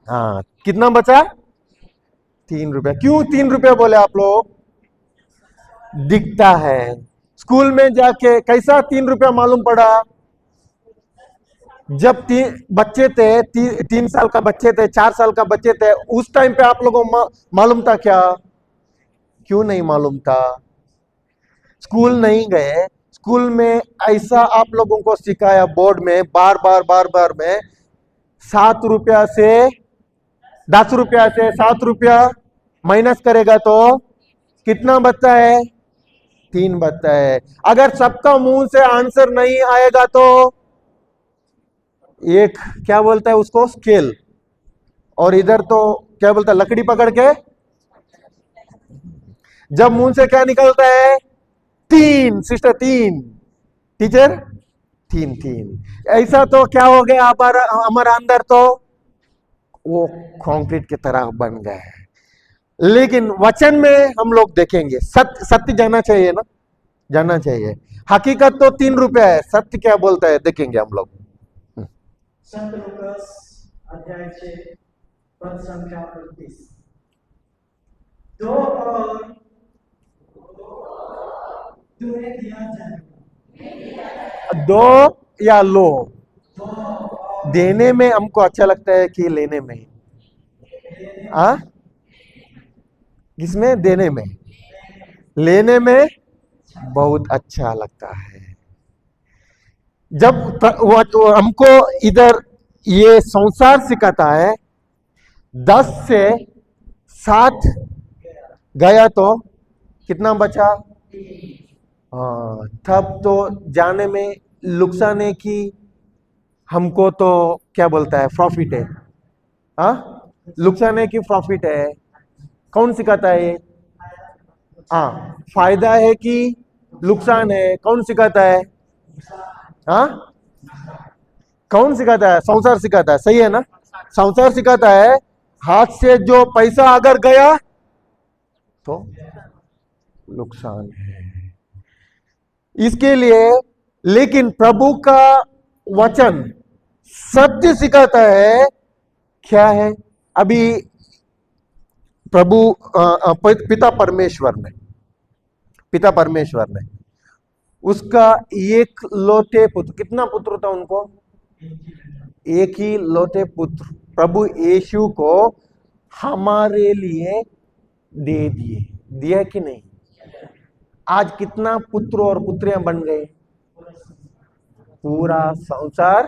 हाँ, कितना बचा? 3 रुपया। क्यों 3 रुपया बोले आप लोग? दिखता है। स्कूल में जाके कैसा 3 रुपया मालूम पड़ा? जब बच्चे थे, 3 साल का बच्चे थे, 4 साल का बच्चे थे, उस टाइम पे आप लोगों को मालूम था क्या? क्यों नहीं मालूम था? स्कूल नहीं गए। स्कूल में ऐसा आप लोगों को सिखाया बोर्ड में बार बार में, 7 रुपया से 10 रुपया से 7 रुपया माइनस करेगा तो कितना बचता है? 3 बचता है। अगर सबका मुंह से आंसर नहीं आएगा तो एक क्या बोलता है उसको, स्केल, और इधर तो क्या बोलता है, लकड़ी पकड़ के, जब मुंह से क्या निकलता है? 3। Sister 3, teacher 3। ऐसा तो क्या हो गया हमारा अंदर, तो वो कंक्रीट की तरह बन गया है। लेकिन वचन में हम लोग देखेंगे, सत्य जानना चाहिए ना, जानना चाहिए। हकीकत तो 3 रुपया है, सत्य क्या बोलता है देखेंगे हम लोग। संत लूकास अध्याय 6 पद संख्या 38। दो और तुम्हें दिया जाएगा। दो या लो? देने में हमको अच्छा लगता है कि लेने में? आ? किसमें? देने में। लेने में बहुत अच्छा लगता है। जब वो हमको इधर ये संसार सिखाता है, 10 से 7 गया तो कितना बचा? हाँ, तब तो जाने में नुकसान है कि हमको तो क्या बोलता है, प्रॉफिट है। हाँ, नुकसान है कि प्रॉफिट है? कौन सिखाता है? हाँ, फायदा है कि नुकसान है? कौन सिखाता है? हाँ, कौन सिखाता है? संसार सिखाता है, सही है ना? संसार सिखाता है हाथ से जो पैसा अगर गया तो नुकसान है, इसके लिए। लेकिन प्रभु का वचन सत्य सिखाता है। क्या है? अभी प्रभु पिता परमेश्वर ने उसका एक लौटे पुत्र, कितना पुत्र था उनको? एक ही लौटे पुत्र प्रभु यीशु को हमारे लिए दे दिए। दिया कि नहीं? आज कितना पुत्र और पुत्रियां बन गए? पूरा संसार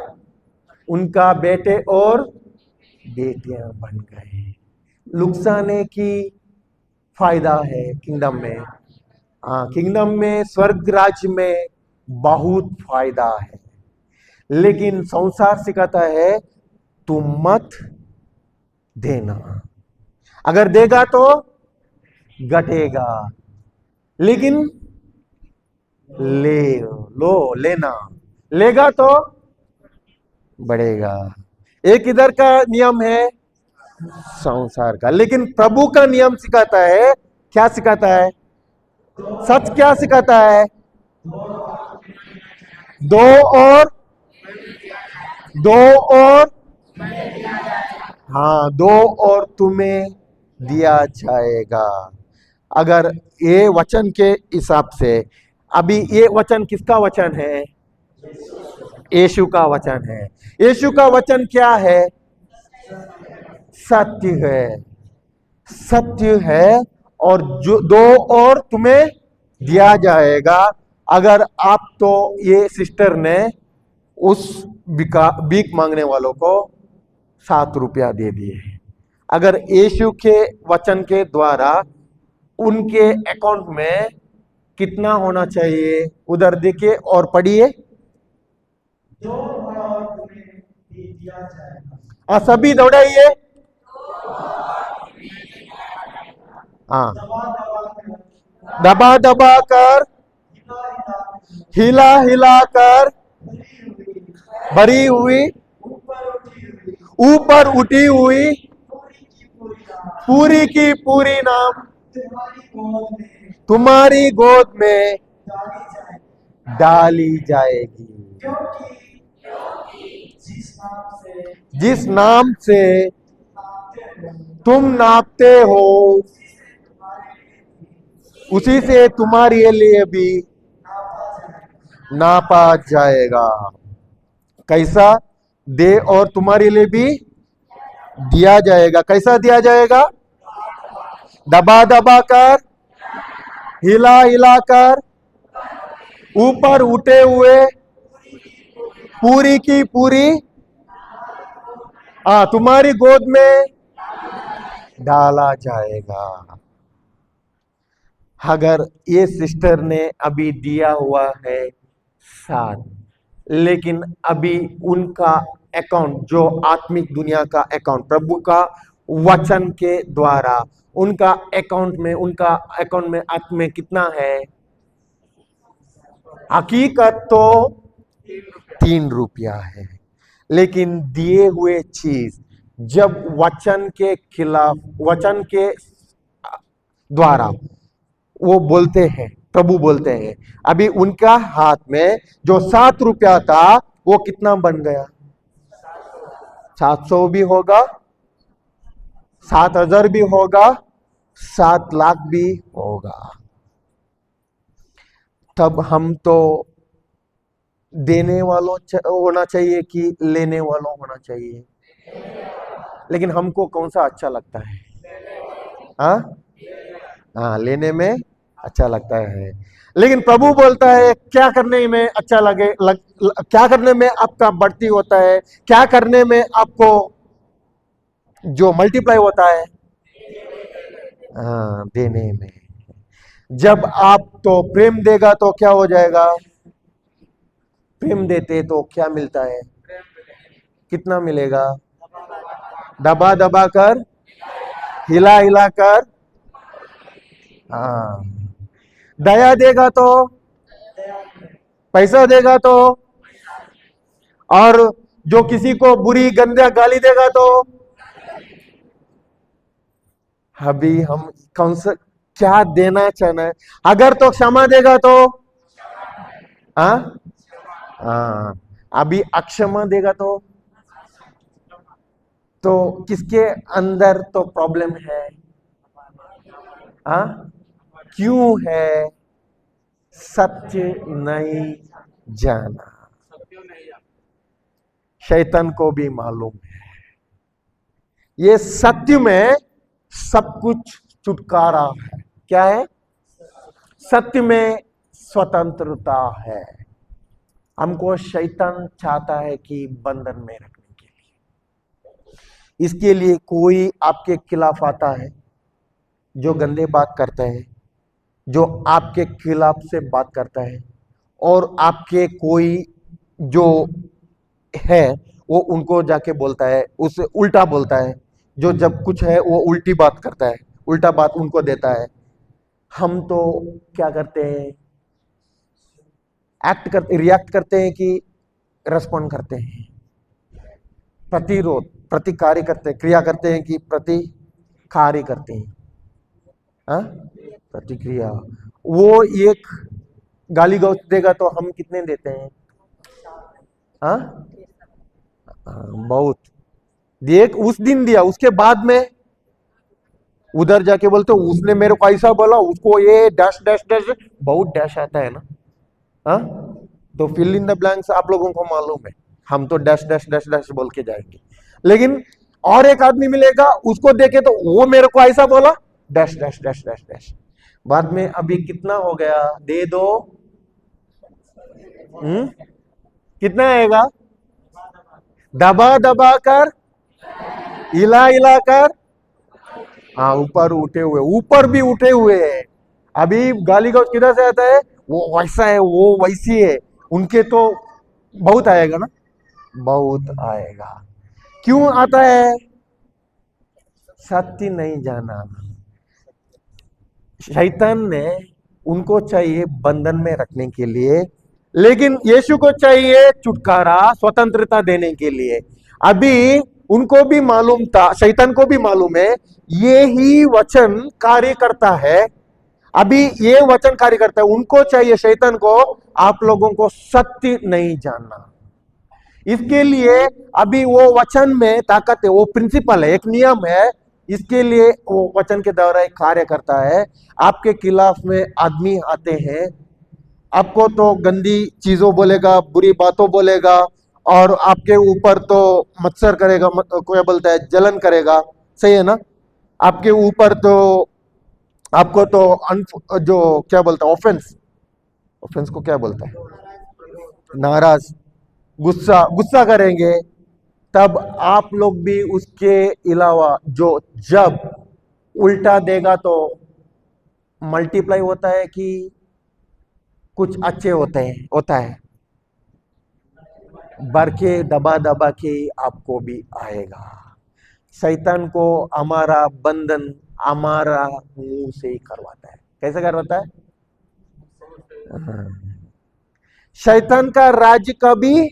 उनका बेटे और बेटियां बन गए। नुकसान है कि फायदा है किंगडम में? हाँ, किंगडम में, स्वर्ग राज्य में बहुत फायदा है। लेकिन संसार सिखाता है तुम मत देना, अगर देगा तो घटेगा, लेकिन लेना, लेगा तो बढ़ेगा। एक इधर का नियम है संसार का, लेकिन प्रभु का नियम सिखाता है। क्या सिखाता है? सच क्या सिखाता है? दो और हाँ, 2 और तुम्हें दिया जाएगा। अगर ये वचन के हिसाब से, अभी ये वचन किसका वचन है? यीशु का वचन है। यीशु का वचन क्या है? सत्य है, सत्य है। और जो 2 और तुम्हें दिया जाएगा। अगर आप तो ये सिस्टर ने उस भीख मांगने वालों को ₹7 दे दिए। अगर यीशु के वचन के द्वारा उनके अकाउंट में कितना होना चाहिए, उधर देखिए और पढ़िए। 2 और तुम्हें दिया जाएगा। सभी दौड़ाइए। हाँ, दबा दबा कर, दबा दबा कर, हिला हिला कर, हिला हिला कर, भरी हुई, भरी हुई, ऊपर उठी हुई, ऊपर उठी हुई, पूरी की पूरी रात पूरी की पूरी नाम तुम्हारी गोद तुम्हारी गोद में में डाली जाएगी। डाली जाएगी, क्योंकि जिस नाम से नापते हो, तुम नापते हो, उसी से तुम्हारे लिए भी नापा जाएगा। कैसा दे, और तुम्हारे लिए भी दिया जाएगा। कैसा दिया जाएगा? दबा दबा कर, हिला हिला कर, ऊपर उठे हुए, पूरी की पूरी तुम्हारी गोद में डाला जाएगा। अगर ये सिस्टर ने अभी दिया हुआ है 7, लेकिन अभी उनका अकाउंट, जो आत्मिक दुनिया का अकाउंट, प्रभु का वचन के द्वारा उनका अकाउंट में आत्मिक कितना है? हकीकत तो ₹3 है, लेकिन दिए हुए चीज जब वचन के खिलाफ, वचन के द्वारा वो बोलते हैं, प्रभु बोलते हैं, अभी उनका हाथ में जो ₹7 था वो कितना बन गया? 700 भी होगा, 7,000 भी होगा, 7 लाख भी होगा। तब हम तो देने वालों होना चाहिए कि लेने वालों होना चाहिए? लेकिन हमको कौन सा अच्छा लगता है? हाँ हाँ, लेने में अच्छा लगता है। लेकिन प्रभु बोलता है क्या करने में अच्छा क्या करने में आपका बढ़ती होता है, क्या करने में आपको जो मल्टीप्लाई होता है? हाँ, देने में। जब आप तो प्रेम देगा तो क्या हो जाएगा? प्रेम देते तो क्या मिलता है? कितना मिलेगा? दबा दबा कर, हिला हिला कर। हाँ, दया देगा तो, पैसा देगा तो, और जो किसी को बुरी गंदा गाली देगा तो, अभी हम कौन सा क्या देना चाहना है? अगर तो क्षमा देगा तो, हाँ हाँ, अभी अक्षमा देगा तो किसके अंदर तो प्रॉब्लम है? हाँ, क्यों है? सत्य नहीं जाना। शैतान को भी मालूम है ये सत्य में सब कुछ छुटकारा है। क्या है? सत्य में स्वतंत्रता है। हमको शैतान चाहता है कि बंधन में रखने के लिए। इसके लिए कोई आपके खिलाफ आता है, जो गंदे बात करता है, जो आपके खिलाफ से बात करता है, और आपके कोई जो है वो उनको जाके बोलता है, उससे उल्टा बोलता है, जो जब कुछ है वो उल्टी बात करता है, उल्टा बात उनको देता है। हम तो क्या करते हैं? रिएक्ट करते हैं कि रेस्पॉन्ड करते हैं? प्रतिरोध, प्रतिकार्य करते हैं, क्रिया करते हैं कि प्रतिकार्य करते हैं? हाँ, प्रतिक्रिया। वो एक गाली गलौज देगा तो हम कितने देते हैं? हाँ, बहुत। देख, उस दिन दिया, उसके बाद में उधर जाके बोलते उसने मेरे को ऐसा बोला, उसको ये डैश डैश डैश, बहुत डैश आता है ना। हाँ, तो फिल इन द ब्लैंक्स आप लोगों को मालूम है, हम तो डैश डैश डैश डैश बोल के जाएंगे। लेकिन और एक आदमी मिलेगा, उसको देखे तो वो मेरे को ऐसा बोला, dash dash dash dash dash. बाद में अभी कितना हो गया? दे दो। कितना आएगा? दबा दबा कर, हिला हिला कर, हाँ ऊपर उठे हुए, ऊपर भी उठे हुए हैं। अभी गाली गलौज किधर से आता है? वो वैसा है, वो वैसी है, उनके तो बहुत आएगा ना, बहुत आएगा। क्यों आता है? सत्य नहीं जाना। शैतान ने उनको चाहिए बंधन में रखने के लिए, लेकिन यीशु को चाहिए छुटकारा, स्वतंत्रता देने के लिए। अभी उनको भी मालूम था, शैतान को भी मालूम है, ये ही वचन कार्य करता है। अभी ये वचन कार्य करता है, उनको चाहिए शैतान को, आप लोगों को सत्य नहीं जानना। इसके लिए अभी वो वचन में ताकत है, वो प्रिंसिपल है, एक नियम है। इसके लिए वो वचन के द्वारा एक कार्य करता है। आपके खिलाफ में आदमी आते हैं, आपको तो गंदी चीजों बोलेगा, बुरी बातों बोलेगा, और आपके ऊपर तो मत्सर करेगा, कोई बोलता है जलन करेगा, सही है ना? आपके ऊपर तो आपको तो जो क्या बोलता है, ऑफेंस, ऑफेंस को क्या बोलता है, नाराज, गुस्सा, गुस्सा करेंगे। तब आप लोग भी उसके अलावा जो जब उल्टा देगा तो मल्टीप्लाई होता है कि कुछ अच्छे होते हैं, होता है, भर के दबा दबा के आपको भी आएगा। शैतान को हमारा बंधन हमारा मुंह से ही करवाता है। कैसे करवाता है? शैतान का राज्य का भी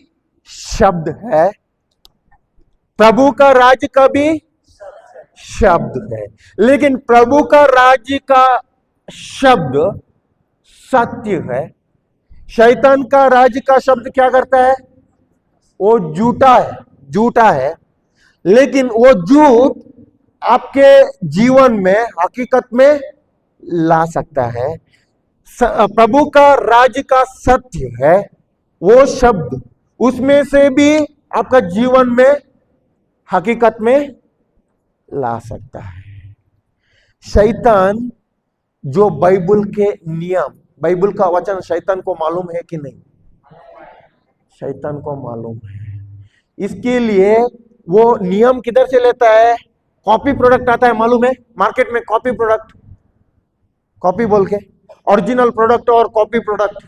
शब्द है, प्रभु का राज्य का भी शब्द है, लेकिन प्रभु का राज्य का शब्द सत्य है। शैतान का राज्य का शब्द क्या करता है? वो झूठा है, झूठा है, लेकिन वो झूठ आपके जीवन में हकीकत में ला सकता है। प्रभु का राज्य का सत्य है वो शब्द, उसमें से भी आपका जीवन में हकीकत में ला सकता है। शैतान जो बाइबल के नियम, बाइबल का वचन शैतान को मालूम है कि नहीं? शैतान को मालूम है। इसके लिए वो नियम किधर से लेता है? कॉपी प्रोडक्ट आता है, मालूम है? मार्केट में कॉपी प्रोडक्ट, कॉपी बोल के, ओरिजिनल प्रोडक्ट और कॉपी प्रोडक्ट,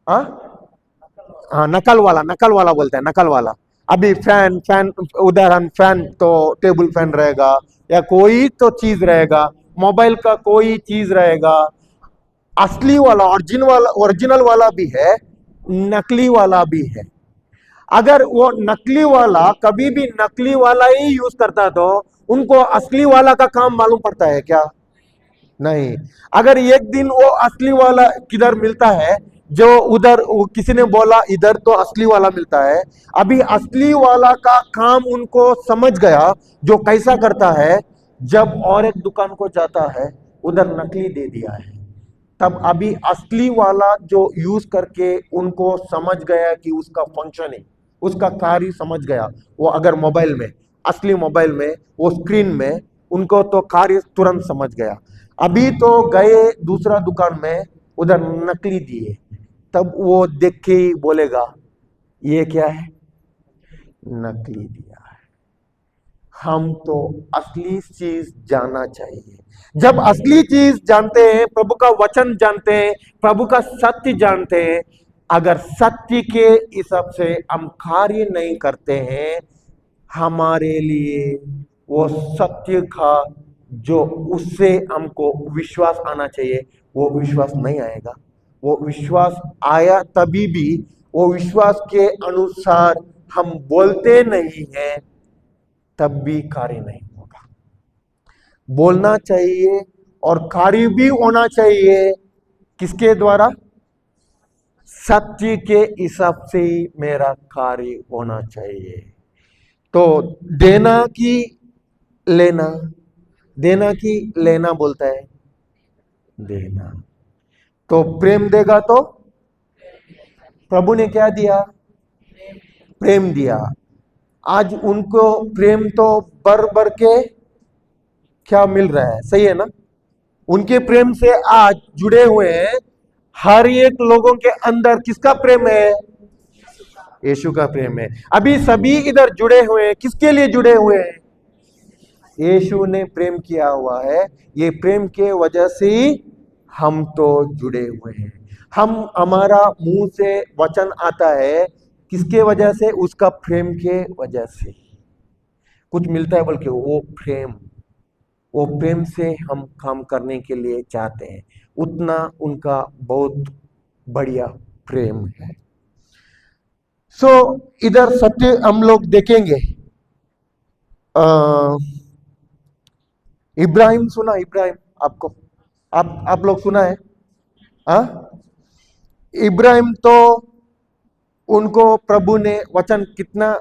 हाँ नकल वाला, नकल वाला बोलते हैं, नकल वाला। अभी फैन, फैन उदाहरण, फैन तो टेबल फैन रहेगा या कोई तो चीज रहेगा, मोबाइल का कोई चीज रहेगा। असली वाला, ओरिजिनल वाला भी है, नकली वाला भी है। अगर वो नकली वाला कभी भी नकली वाला ही यूज करता तो उनको असली वाला का काम मालूम पड़ता है क्या? नहीं। अगर एक दिन वो असली वाला किधर मिलता है, जो उधर किसी ने बोला इधर तो असली वाला मिलता है, अभी असली वाला का काम उनको समझ गया, जो कैसा करता है, जब और एक दुकान को जाता है उधर नकली दे दिया है। तब अभी असली वाला जो यूज करके उनको समझ गया कि उसका फंक्शन है, उसका कार्य समझ गया। वो अगर मोबाइल में, असली मोबाइल में, वो स्क्रीन में, उनको तो कार्य तुरंत समझ गया। अभी तो गए दूसरा दुकान में, उधर नकली दिए, तब वो देख के ही बोलेगा ये क्या है? नकली दिया है। हम तो असली चीज जानना चाहिए। जब असली चीज जानते हैं, प्रभु का वचन जानते हैं, प्रभु का सत्य जानते हैं, अगर सत्य के हिसाब से हम कार्य नहीं करते हैं, हमारे लिए वो सत्य का जो उससे हमको विश्वास आना चाहिए, वो विश्वास नहीं आएगा। वो विश्वास आया तभी भी वो विश्वास के अनुसार हम बोलते नहीं हैं, तब भी कार्य नहीं होगा। बोलना चाहिए और कार्य भी होना चाहिए। किसके द्वारा? सत्य के हिसाब से ही मेरा कार्य होना चाहिए। तो देना कि लेना? देना कि लेना बोलता है? देना। तो प्रेम देगा तो प्रभु ने क्या दिया? प्रेम दिया। आज उनको प्रेम तो बर बर के क्या मिल रहा है, सही है ना? उनके प्रेम से आज जुड़े हुए हैं। हर एक लोगों के अंदर किसका प्रेम है? यीशु का प्रेम है। अभी सभी इधर जुड़े हुए हैं, किसके लिए जुड़े हुए हैं? यीशु ने प्रेम किया हुआ है, ये प्रेम के वजह से हम तो जुड़े हुए हैं। हम हमारा मुंह से वचन आता है किसके वजह से? उसका प्रेम के वजह से कुछ मिलता है, बल्कि वो प्रेम से हम काम करने के लिए चाहते हैं, उतना उनका बहुत बढ़िया प्रेम है। सो इधर सत्य हम लोग देखेंगे। इब्राहिम सुना? इब्राहिम आपको आप लोग सुना है? हाँ, इब्राहिम तो उनको प्रभु ने वचन कितना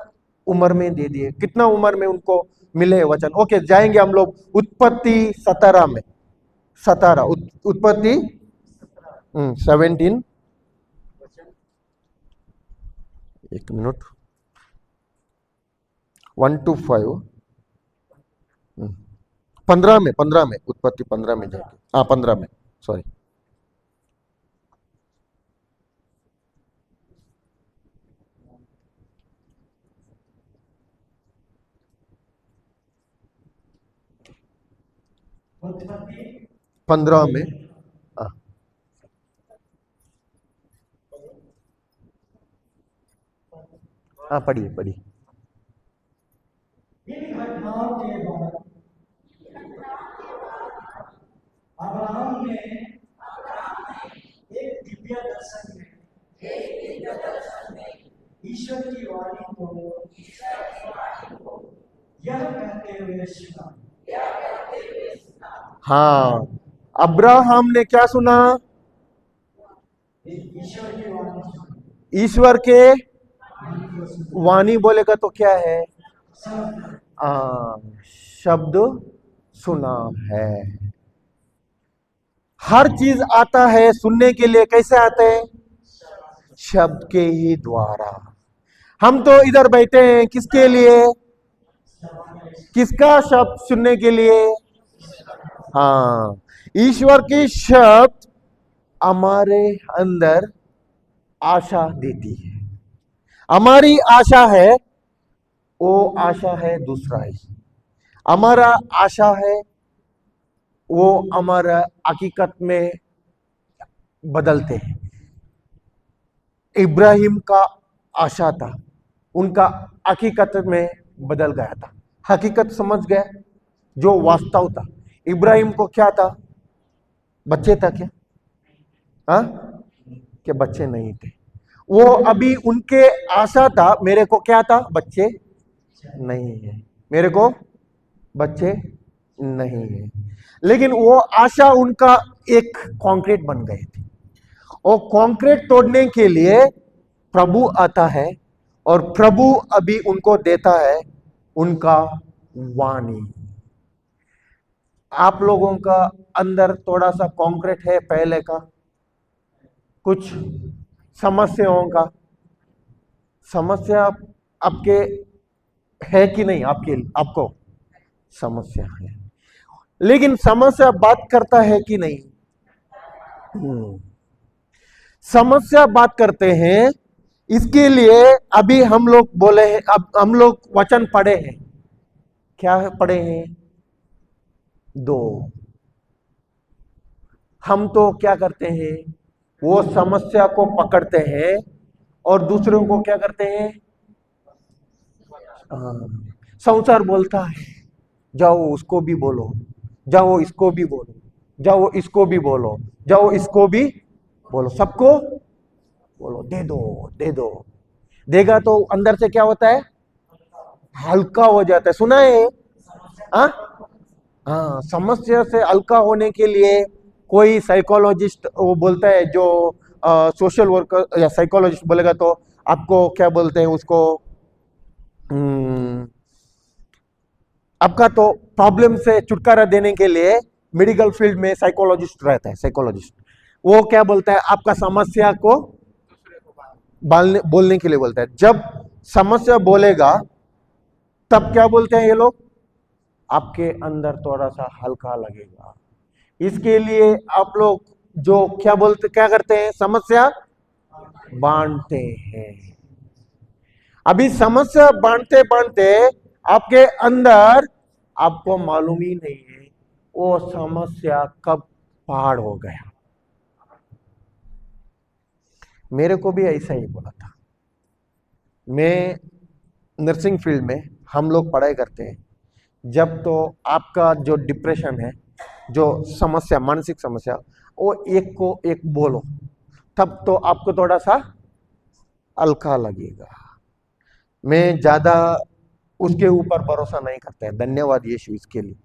उम्र में दे दिए, कितना उम्र में उनको मिले वचन? ओके, जाएंगे हम लोग उत्पत्ति 17 में। 17 उत्पत्ति 17, एक मिनट, 1 to 5, 15 में उत्पत्ति 15 में जाएंगे। हाँ, 15 में, सॉरी। उत्पत्ति 15 में, हाँ। हाँ, पढ़िए पढ़िए। इन घटनाओं के बाद अब्राहम ने एक दिव्य दर्शन में ईश्वर की वाणी को यह कहते हुए सुना। हाँ, अब्राहम ने क्या सुना? ईश्वर की वाणी सुनी। ईश्वर के वाणी बोलेगा तो क्या है? शब्द सुना है। हर चीज आता है सुनने के लिए, कैसे आते हैं? शब्द के ही द्वारा। हम तो इधर बैठे हैं किसके लिए? किसका शब्द सुनने के लिए? हाँ, ईश्वर की शब्द हमारे अंदर आशा देती है। हमारी आशा है, वो आशा है दूसरा ही। हमारा आशा है, वो हमारा हकीकत में बदलते हैं। इब्राहिम का आशा था, उनका हकीकत में बदल गया था। हकीकत समझ गए, जो वास्तव था। इब्राहिम को क्या था? बच्चे था क्या? हाँ, के बच्चे नहीं थे। वो अभी उनके आशा था, मेरे को क्या था? बच्चे नहीं है, मेरे को बच्चे नहीं है। लेकिन वो आशा उनका एक कंक्रीट बन गई थी। और कंक्रीट तोड़ने के लिए प्रभु आता है, और प्रभु अभी उनको देता है उनका वाणी। आप लोगों का अंदर थोड़ा सा कंक्रीट है पहले का, कुछ समस्याओं का। समस्या आपके है कि नहीं? आपको समस्या है, लेकिन समस्या बात करता है कि नहीं? समस्या बात करते हैं। इसके लिए अभी हम लोग बोले हैं, अब हम लोग वचन पढ़े हैं। क्या पढ़े हैं? 2। हम तो क्या करते हैं? वो समस्या को पकड़ते हैं और दूसरों को क्या करते हैं? संसार बोलता है, जाओ उसको भी बोलो, जाओ इसको भी बोलो, जाओ इसको भी बोलो, जाओ इसको भी बोलो, सबको बोलो, दे दो दे दो। देगा तो अंदर से क्या होता है? हल्का हो जाता है। सुना है? हाँ, समस्या से हल्का होने के लिए कोई साइकोलॉजिस्ट वो बोलता है, जो सोशल वर्कर या साइकोलॉजिस्ट बोलेगा तो आपको क्या बोलते हैं उसको? आपका तो प्रॉब्लम से छुटकारा देने के लिए मेडिकल फील्ड में साइकोलॉजिस्ट रहता है। साइकोलॉजिस्ट वो क्या बोलता है? आपका समस्या को बोलने के लिए बोलता है। जब समस्या बोलेगा तब क्या बोलते हैं ये लोग? आपके अंदर थोड़ा सा हल्का लगेगा। इसके लिए आप लोग जो क्या करते हैं? समस्या बांटते हैं। अभी समस्या बांटते बांटते आपके अंदर आपको मालूम ही नहीं है वो समस्या कब पहाड़ हो गया। मेरे को भी ऐसा ही बोला था। मैं नर्सिंग फील्ड में हम लोग पढ़ाई करते हैं, जब तो आपका जो डिप्रेशन है, जो समस्या, मानसिक समस्या, वो एक को एक बोलो, तब तो आपको थोड़ा सा हल्का लगेगा। मैं ज्यादा उसके ऊपर भरोसा नहीं करता है, धन्यवाद यीशु इसके लिए।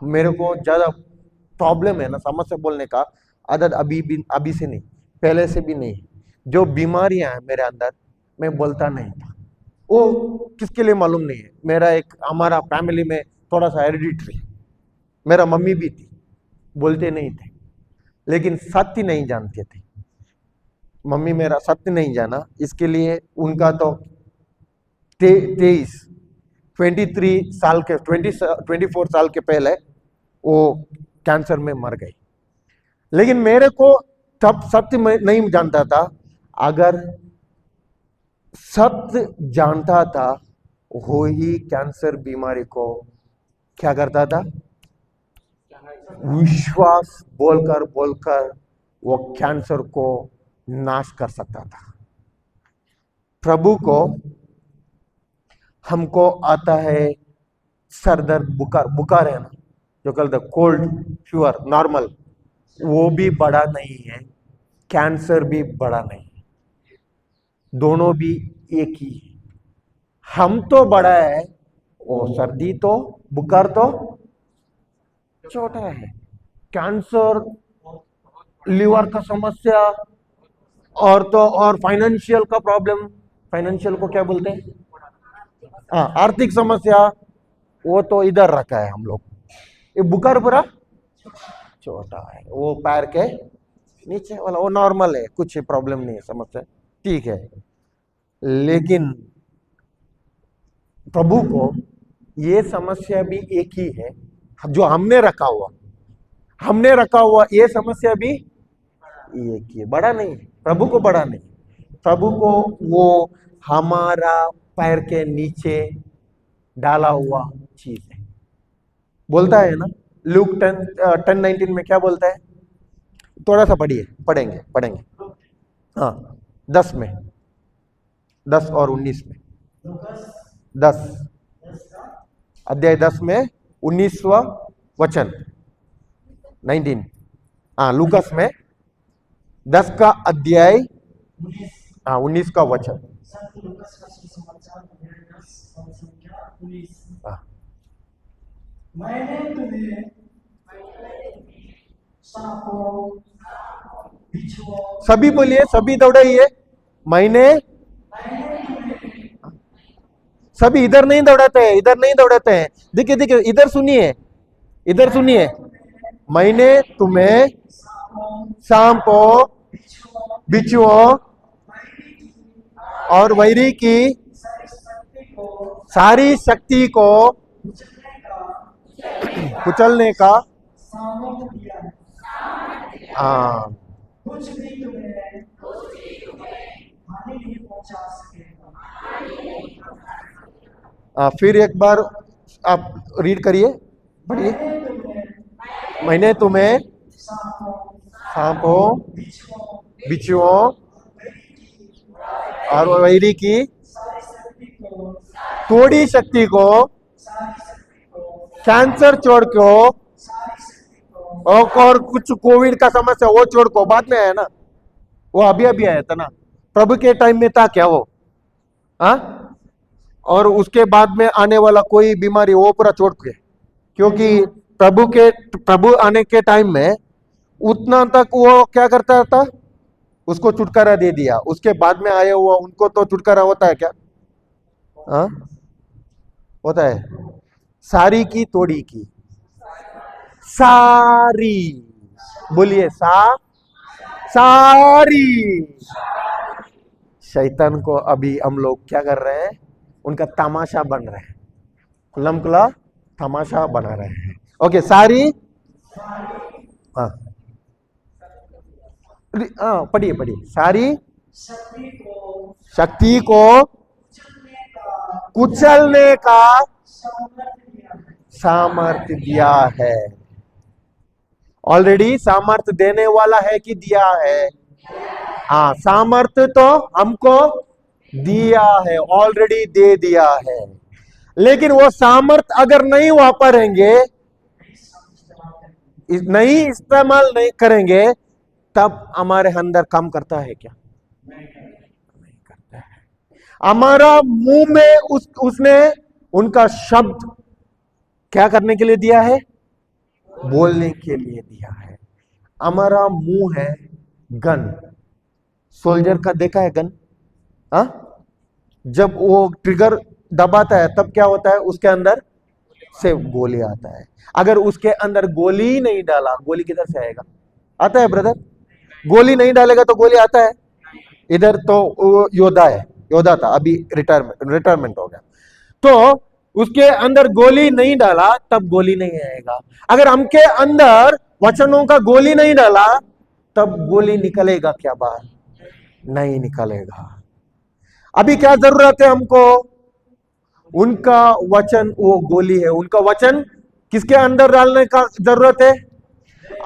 मेरे को ज्यादा प्रॉब्लम है ना, समस्या बोलने का आदत अभी से नहीं, पहले से भी नहीं। जो बीमारियां हैं मेरे अंदर, मैं बोलता नहीं था। वो किसके लिए मालूम नहीं है। हमारा फैमिली में थोड़ा सा हेरिडिटरी, मेरा मम्मी भी थी, बोलते नहीं थे, लेकिन सत्य नहीं जानते थे। मम्मी मेरा सत्य नहीं जाना, इसके लिए उनका तो 23 साल के 24 साल के पहले वो कैंसर में मर गई। लेकिन मेरे को तब सत्य में नहीं जानता था। अगर सत्य जानता था, वो ही कैंसर बीमारी को क्या करता था, विश्वास बोलकर बोलकर वो कैंसर को नाश कर सकता था। प्रभु को हमको आता है सर दर्द, बुखार है ना, जो कहते कोल्ड फीवर नॉर्मल, वो भी बड़ा नहीं है, कैंसर भी बड़ा नहीं है, दोनों भी एक ही है। हम तो बड़ा है, वो सर्दी तो, बुखार तो छोटा है। कैंसर, लीवर का समस्या, और फाइनेंशियल का प्रॉब्लम, फाइनेंशियल को क्या बोलते हैं, हाँ, आर्थिक समस्या, वो तो इधर रखा है हम लोग। ये बुखार पूरा छोटा है, वो पैर के नीचे वाला, वो नॉर्मल है, कुछ प्रॉब्लम नहीं है, समस्या ठीक है। लेकिन प्रभु को ये समस्या भी एक ही है, जो हमने रखा हुआ ये समस्या भी एक ही है, बड़ा नहीं है। प्रभु को बड़ा नहीं, प्रभु को वो हमारा पैर के नीचे डाला हुआ चीज है। बोलता है ना लूक 10:19 में क्या बोलता है, थोड़ा सा पढ़ेंगे। हाँ, 10 में, 10 और 19 में, 10 अध्याय 10 में 19वां वचन, 19, हाँ, लूकस में 10 का अध्याय, हाँ, 19 का वचन, हाँ। मैंने तुम्हें सांपों, बिच्छुओं, सभी बोलिए, सभी दौड़ाइए, मैंने, सभी इधर नहीं दौड़ाते हैं, देखिए इधर सुनिए, मैंने तुम्हें सांपों, बिच्छुओं और वैरी की सारी शक्ति को कुचलने का सामर्थ दिया है। हाँ, कुछ भी तुम्हें हानि नहीं पहुंचा सकेगा। फिर एक बार आप रीड करिए, पढ़िए। मैंने तुम्हें सांपों, बिच्छुओं और वैरी की थोड़ी शक्ति को, कैंसर छोड़ को, और कुछ कोविड का समस्या वो छोड़ को, बाद में आया ना, वो अभी आया था ना, प्रभु के टाइम में था क्या वो, हाँ? और उसके बाद में आने वाला कोई बीमारी वो पूरा छोड़ के, क्योंकि प्रभु आने के टाइम में उतना तक वो क्या करता था, उसको छुटकारा दे दिया। उसके बाद में आया हुआ उनको तो छुटकारा होता है क्या, हाँ? होता है। सारी की तोड़ी की, सारी बोलिए, सारी। शैतान को अभी हम लोग क्या कर रहे हैं, उनका तमाशा बन रहे हैं, खुल्लम खुला तमाशा बना रहे हैं। ओके, सारी, हाँ, पढ़िए, सारी शक्ति को कुचलने का सामर्थ्य दिया है। ऑलरेडी सामर्थ्य देने वाला है कि दिया है? हाँ, सामर्थ्य तो हमको दिया है, ऑलरेडी दे दिया है। लेकिन वो सामर्थ्य अगर नहीं वापरेंगे, नहीं इस्तेमाल नहीं करेंगे, तब हमारे अंदर काम करता है क्या? नहीं करता है। हमारा मुंह में उसने उनका शब्द क्या करने के लिए दिया है? बोलने के लिए दिया है। हमारा मुंह है गन। सोल्जर का देखा है गन? हाँ, जब वो ट्रिगर दबाता है तब क्या होता है? उसके अंदर से गोली आता है। अगर उसके अंदर गोली नहीं डाला, गोली किधर से आएगा? आता है ब्रदर? गोली नहीं डालेगा तो गोली आता है? इधर तो वो योद्धा है, योद्धा था, अभी रिटायरमेंट हो गया, तो उसके अंदर गोली नहीं डाला तब गोली नहीं आएगा। अगर हमके अंदर वचनों का गोली नहीं डाला तब गोली निकलेगा क्या बाहर? नहीं निकलेगा। अभी क्या जरूरत है हमको? उनका वचन वो गोली है। उनका वचन किसके अंदर डालने का जरूरत है?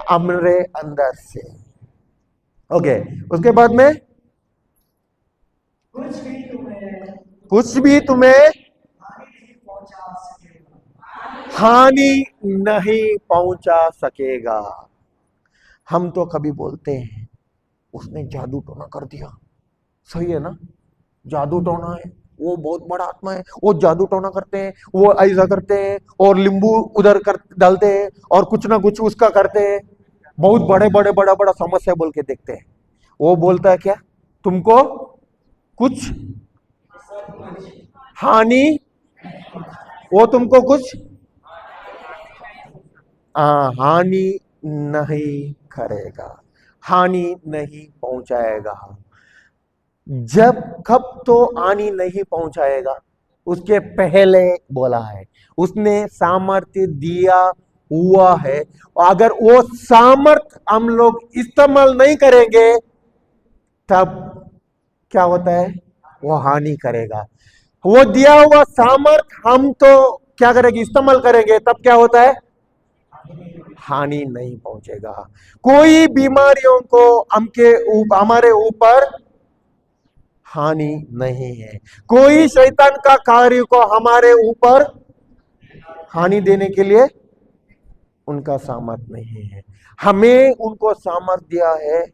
हमारे अंदर से। ओके, उसके बाद में कुछ भी तुम्हें हानि नहीं पहुंचा सकेगा। हम तो कभी बोलते हैं उसने जादू टोना कर दिया, सही है ना? जादू टोना है, वो बहुत बड़ा आत्मा है, वो जादू टोना करते हैं, वो ऐसा करते हैं और नींबू उधर कर डालते हैं और कुछ ना कुछ उसका करते हैं। बहुत बड़े बड़े बड़ा बड़ा समस्या बोल के देखते हैं। वो बोलता है क्या? तुमको कुछ हानि, वो तुमको कुछ हानि नहीं करेगा, हानि नहीं पहुंचाएगा। जब कब तो हानि नहीं पहुंचाएगा? उसके पहले बोला है, उसने सामर्थ्य दिया हुआ है। अगर वो सामर्थ्य हम लोग इस्तेमाल नहीं करेंगे तब क्या होता है? वो हानि करेगा। वो दिया हुआ सामर्थ्य हम तो क्या करेंगे? इस्तेमाल करेंगे, तब क्या होता है? हानि नहीं पहुंचेगा। कोई बीमारियों को हमारे ऊपर हानि नहीं है। कोई शैतान का कार्य को हमारे ऊपर हानि देने के लिए उनका सामर्थ्य नहीं है। हमें उनको सामर्थ्य दिया है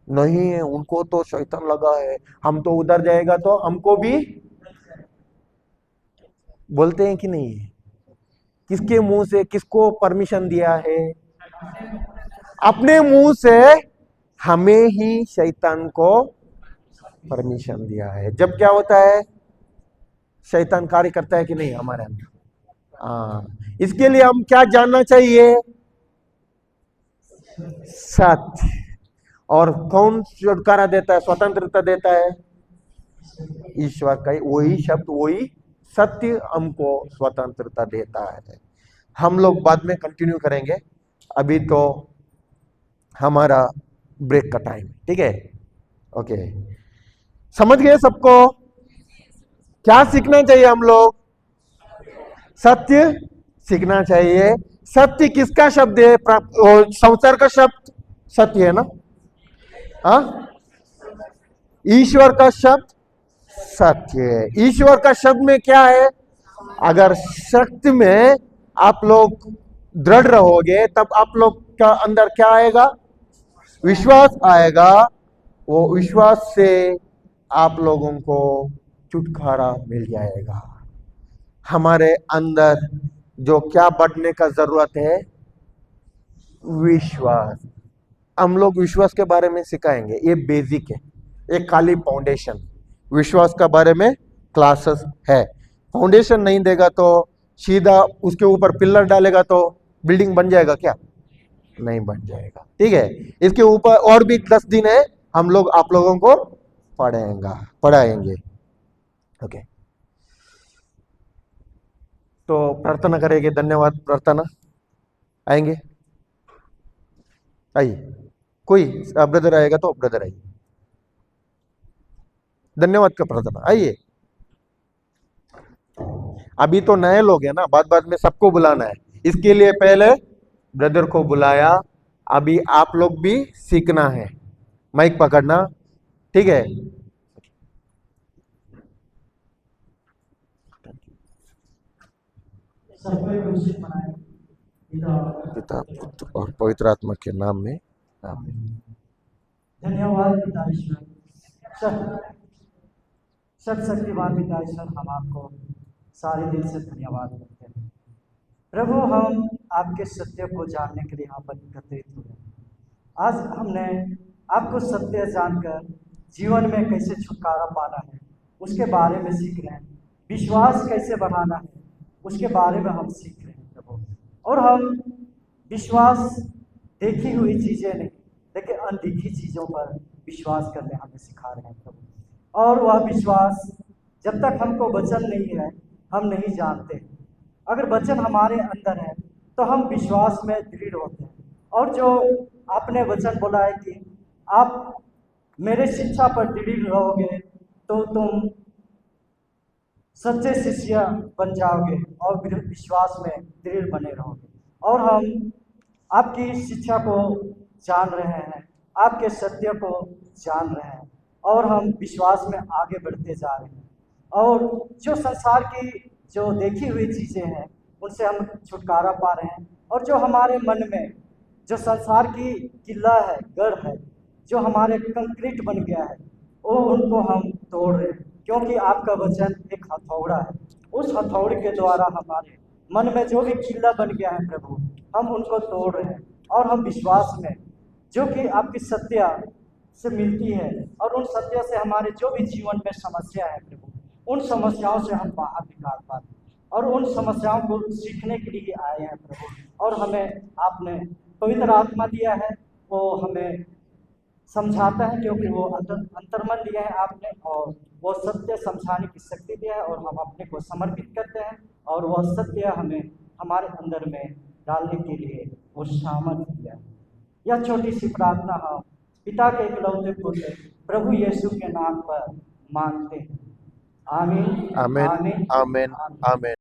नहीं है। उनको तो शैतान लगा है, हम तो उधर जाएगा तो हमको भी बोलते हैं कि नहीं? किसके मुंह से किसको परमिशन दिया है? अपने मुंह से हमें ही शैतान को परमिशन दिया है। जब क्या होता है? शैतान कार्य करता है कि नहीं हमारे अंदर? इसके लिए हम क्या जानना चाहिए? सत्य। और कौन छुटकारा देता है, स्वतंत्रता देता है? ईश्वर का वही शब्द, वही सत्य हमको स्वतंत्रता देता है। हम लोग बाद में कंटिन्यू करेंगे, अभी तो हमारा ब्रेक का टाइम, ठीक है? ओके, समझ गए सबको? क्या सीखना चाहिए हम लोग? सत्य सीखना चाहिए। सत्य किसका शब्द है? संसार का शब्द सत्य है ना? ईश्वर का शब्द सत्य है। ईश्वर का शब्द में क्या है? अगर शक्ति में आप लोग दृढ़ रहोगे तब आप लोग का अंदर क्या आएगा? विश्वास आएगा। वो विश्वास से आप लोगों को छुटकारा मिल जाएगा। हमारे अंदर जो क्या बढ़ने का जरूरत है? विश्वास। हम लोग विश्वास के बारे में सिखाएंगे, ये बेसिक है, एक खाली फाउंडेशन। विश्वास के बारे में क्लासेस है। फाउंडेशन नहीं देगा तो सीधा उसके ऊपर पिलर डालेगा तो बिल्डिंग बन जाएगा क्या? नहीं बन जाएगा, ठीक है? इसके ऊपर और भी 10 दिन है, हम लोग आप लोगों को पढ़ाएंगे। ओके, तो प्रार्थना करेंगे। धन्यवाद। प्रार्थना आएंगे, आइए। कोई ब्रदर आएगा तो ब्रदर आइए। धन्यवाद का प्रार्थना, आइए। अभी तो नए लोग हैं ना, बाद बाद में सबको बुलाना है, इसके लिए पहले ब्रदर को बुलाया। अभी आप लोग भी सीखना है, माइक पकड़ना, ठीक है। सबको एक दूसरे बनाए पिता पिता पुत्र और पवित्र आत्मा के नाम में आमीन। धन्यवाद पिता ईश्वर। सब शक्तिमान पिता ईश्वर, हम आपको सारे दिल से धन्यवाद करते हैं प्रभु। हम आपके सत्य को जानने के लिए यहाँ पर एकत्रित हुए। आज हमने आपको सत्य जानकर जीवन में कैसे छुटकारा पाना है उसके बारे में सीख रहे हैं। विश्वास कैसे बढ़ाना है उसके बारे में हम सीख रहे हैं प्रभु। और हम विश्वास देखी हुई चीज़ें नहीं, लेकिन अनदेखी चीज़ों पर विश्वास करने हमें सिखा रहे हैं प्रभु। और वह विश्वास जब तक हमको वचन नहीं है हम नहीं जानते। अगर वचन हमारे अंदर है तो हम विश्वास में दृढ़ होते हैं। और जो आपने वचन बोला है कि आप मेरे शिक्षा पर दृढ़ रहोगे तो तुम सच्चे शिष्य बन जाओगे और विश्वास में दृढ़ बने रहोगे। और हम आपकी शिक्षा को जान रहे हैं, आपके सत्य को जान रहे हैं और हम विश्वास में आगे बढ़ते जा रहे हैं। और जो संसार की जो देखी हुई चीज़ें हैं उनसे हम छुटकारा पा रहे हैं। और जो हमारे मन में जो संसार की किला है, गढ़ है, जो हमारे कंक्रीट बन गया है, वो उनको हम तोड़ रहे हैं, क्योंकि आपका वचन एक हथौड़ा है। उस हथौड़े के द्वारा हमारे मन में जो भी किला बन गया है प्रभु, हम उनको तोड़ रहे हैं। और हम विश्वास में जो कि आपकी सत्य से मिलती है और उन सत्य से हमारे जो भी जीवन में समस्या है प्रभु, उन समस्याओं से हम बाहर निकाल पाते हैं और उन समस्याओं को सीखने के लिए आए हैं प्रभु। और हमें आपने पवित्र आत्मा दिया है, वो हमें समझाता है, क्योंकि वो अंतर्मन दिया है आपने और वो सत्य समझाने की शक्ति दिया है। और हम अपने को समर्पित करते हैं और वह सत्य हमें हमारे अंदर में डालने के लिए वो सामर्थ्य दिया है। यह छोटी सी प्रार्थना हम पिता के इकलौते पुत्र प्रभु यीशु के नाम पर मांगते हैं। आमीन, आमीन, आमीन, आमीन, आमीन।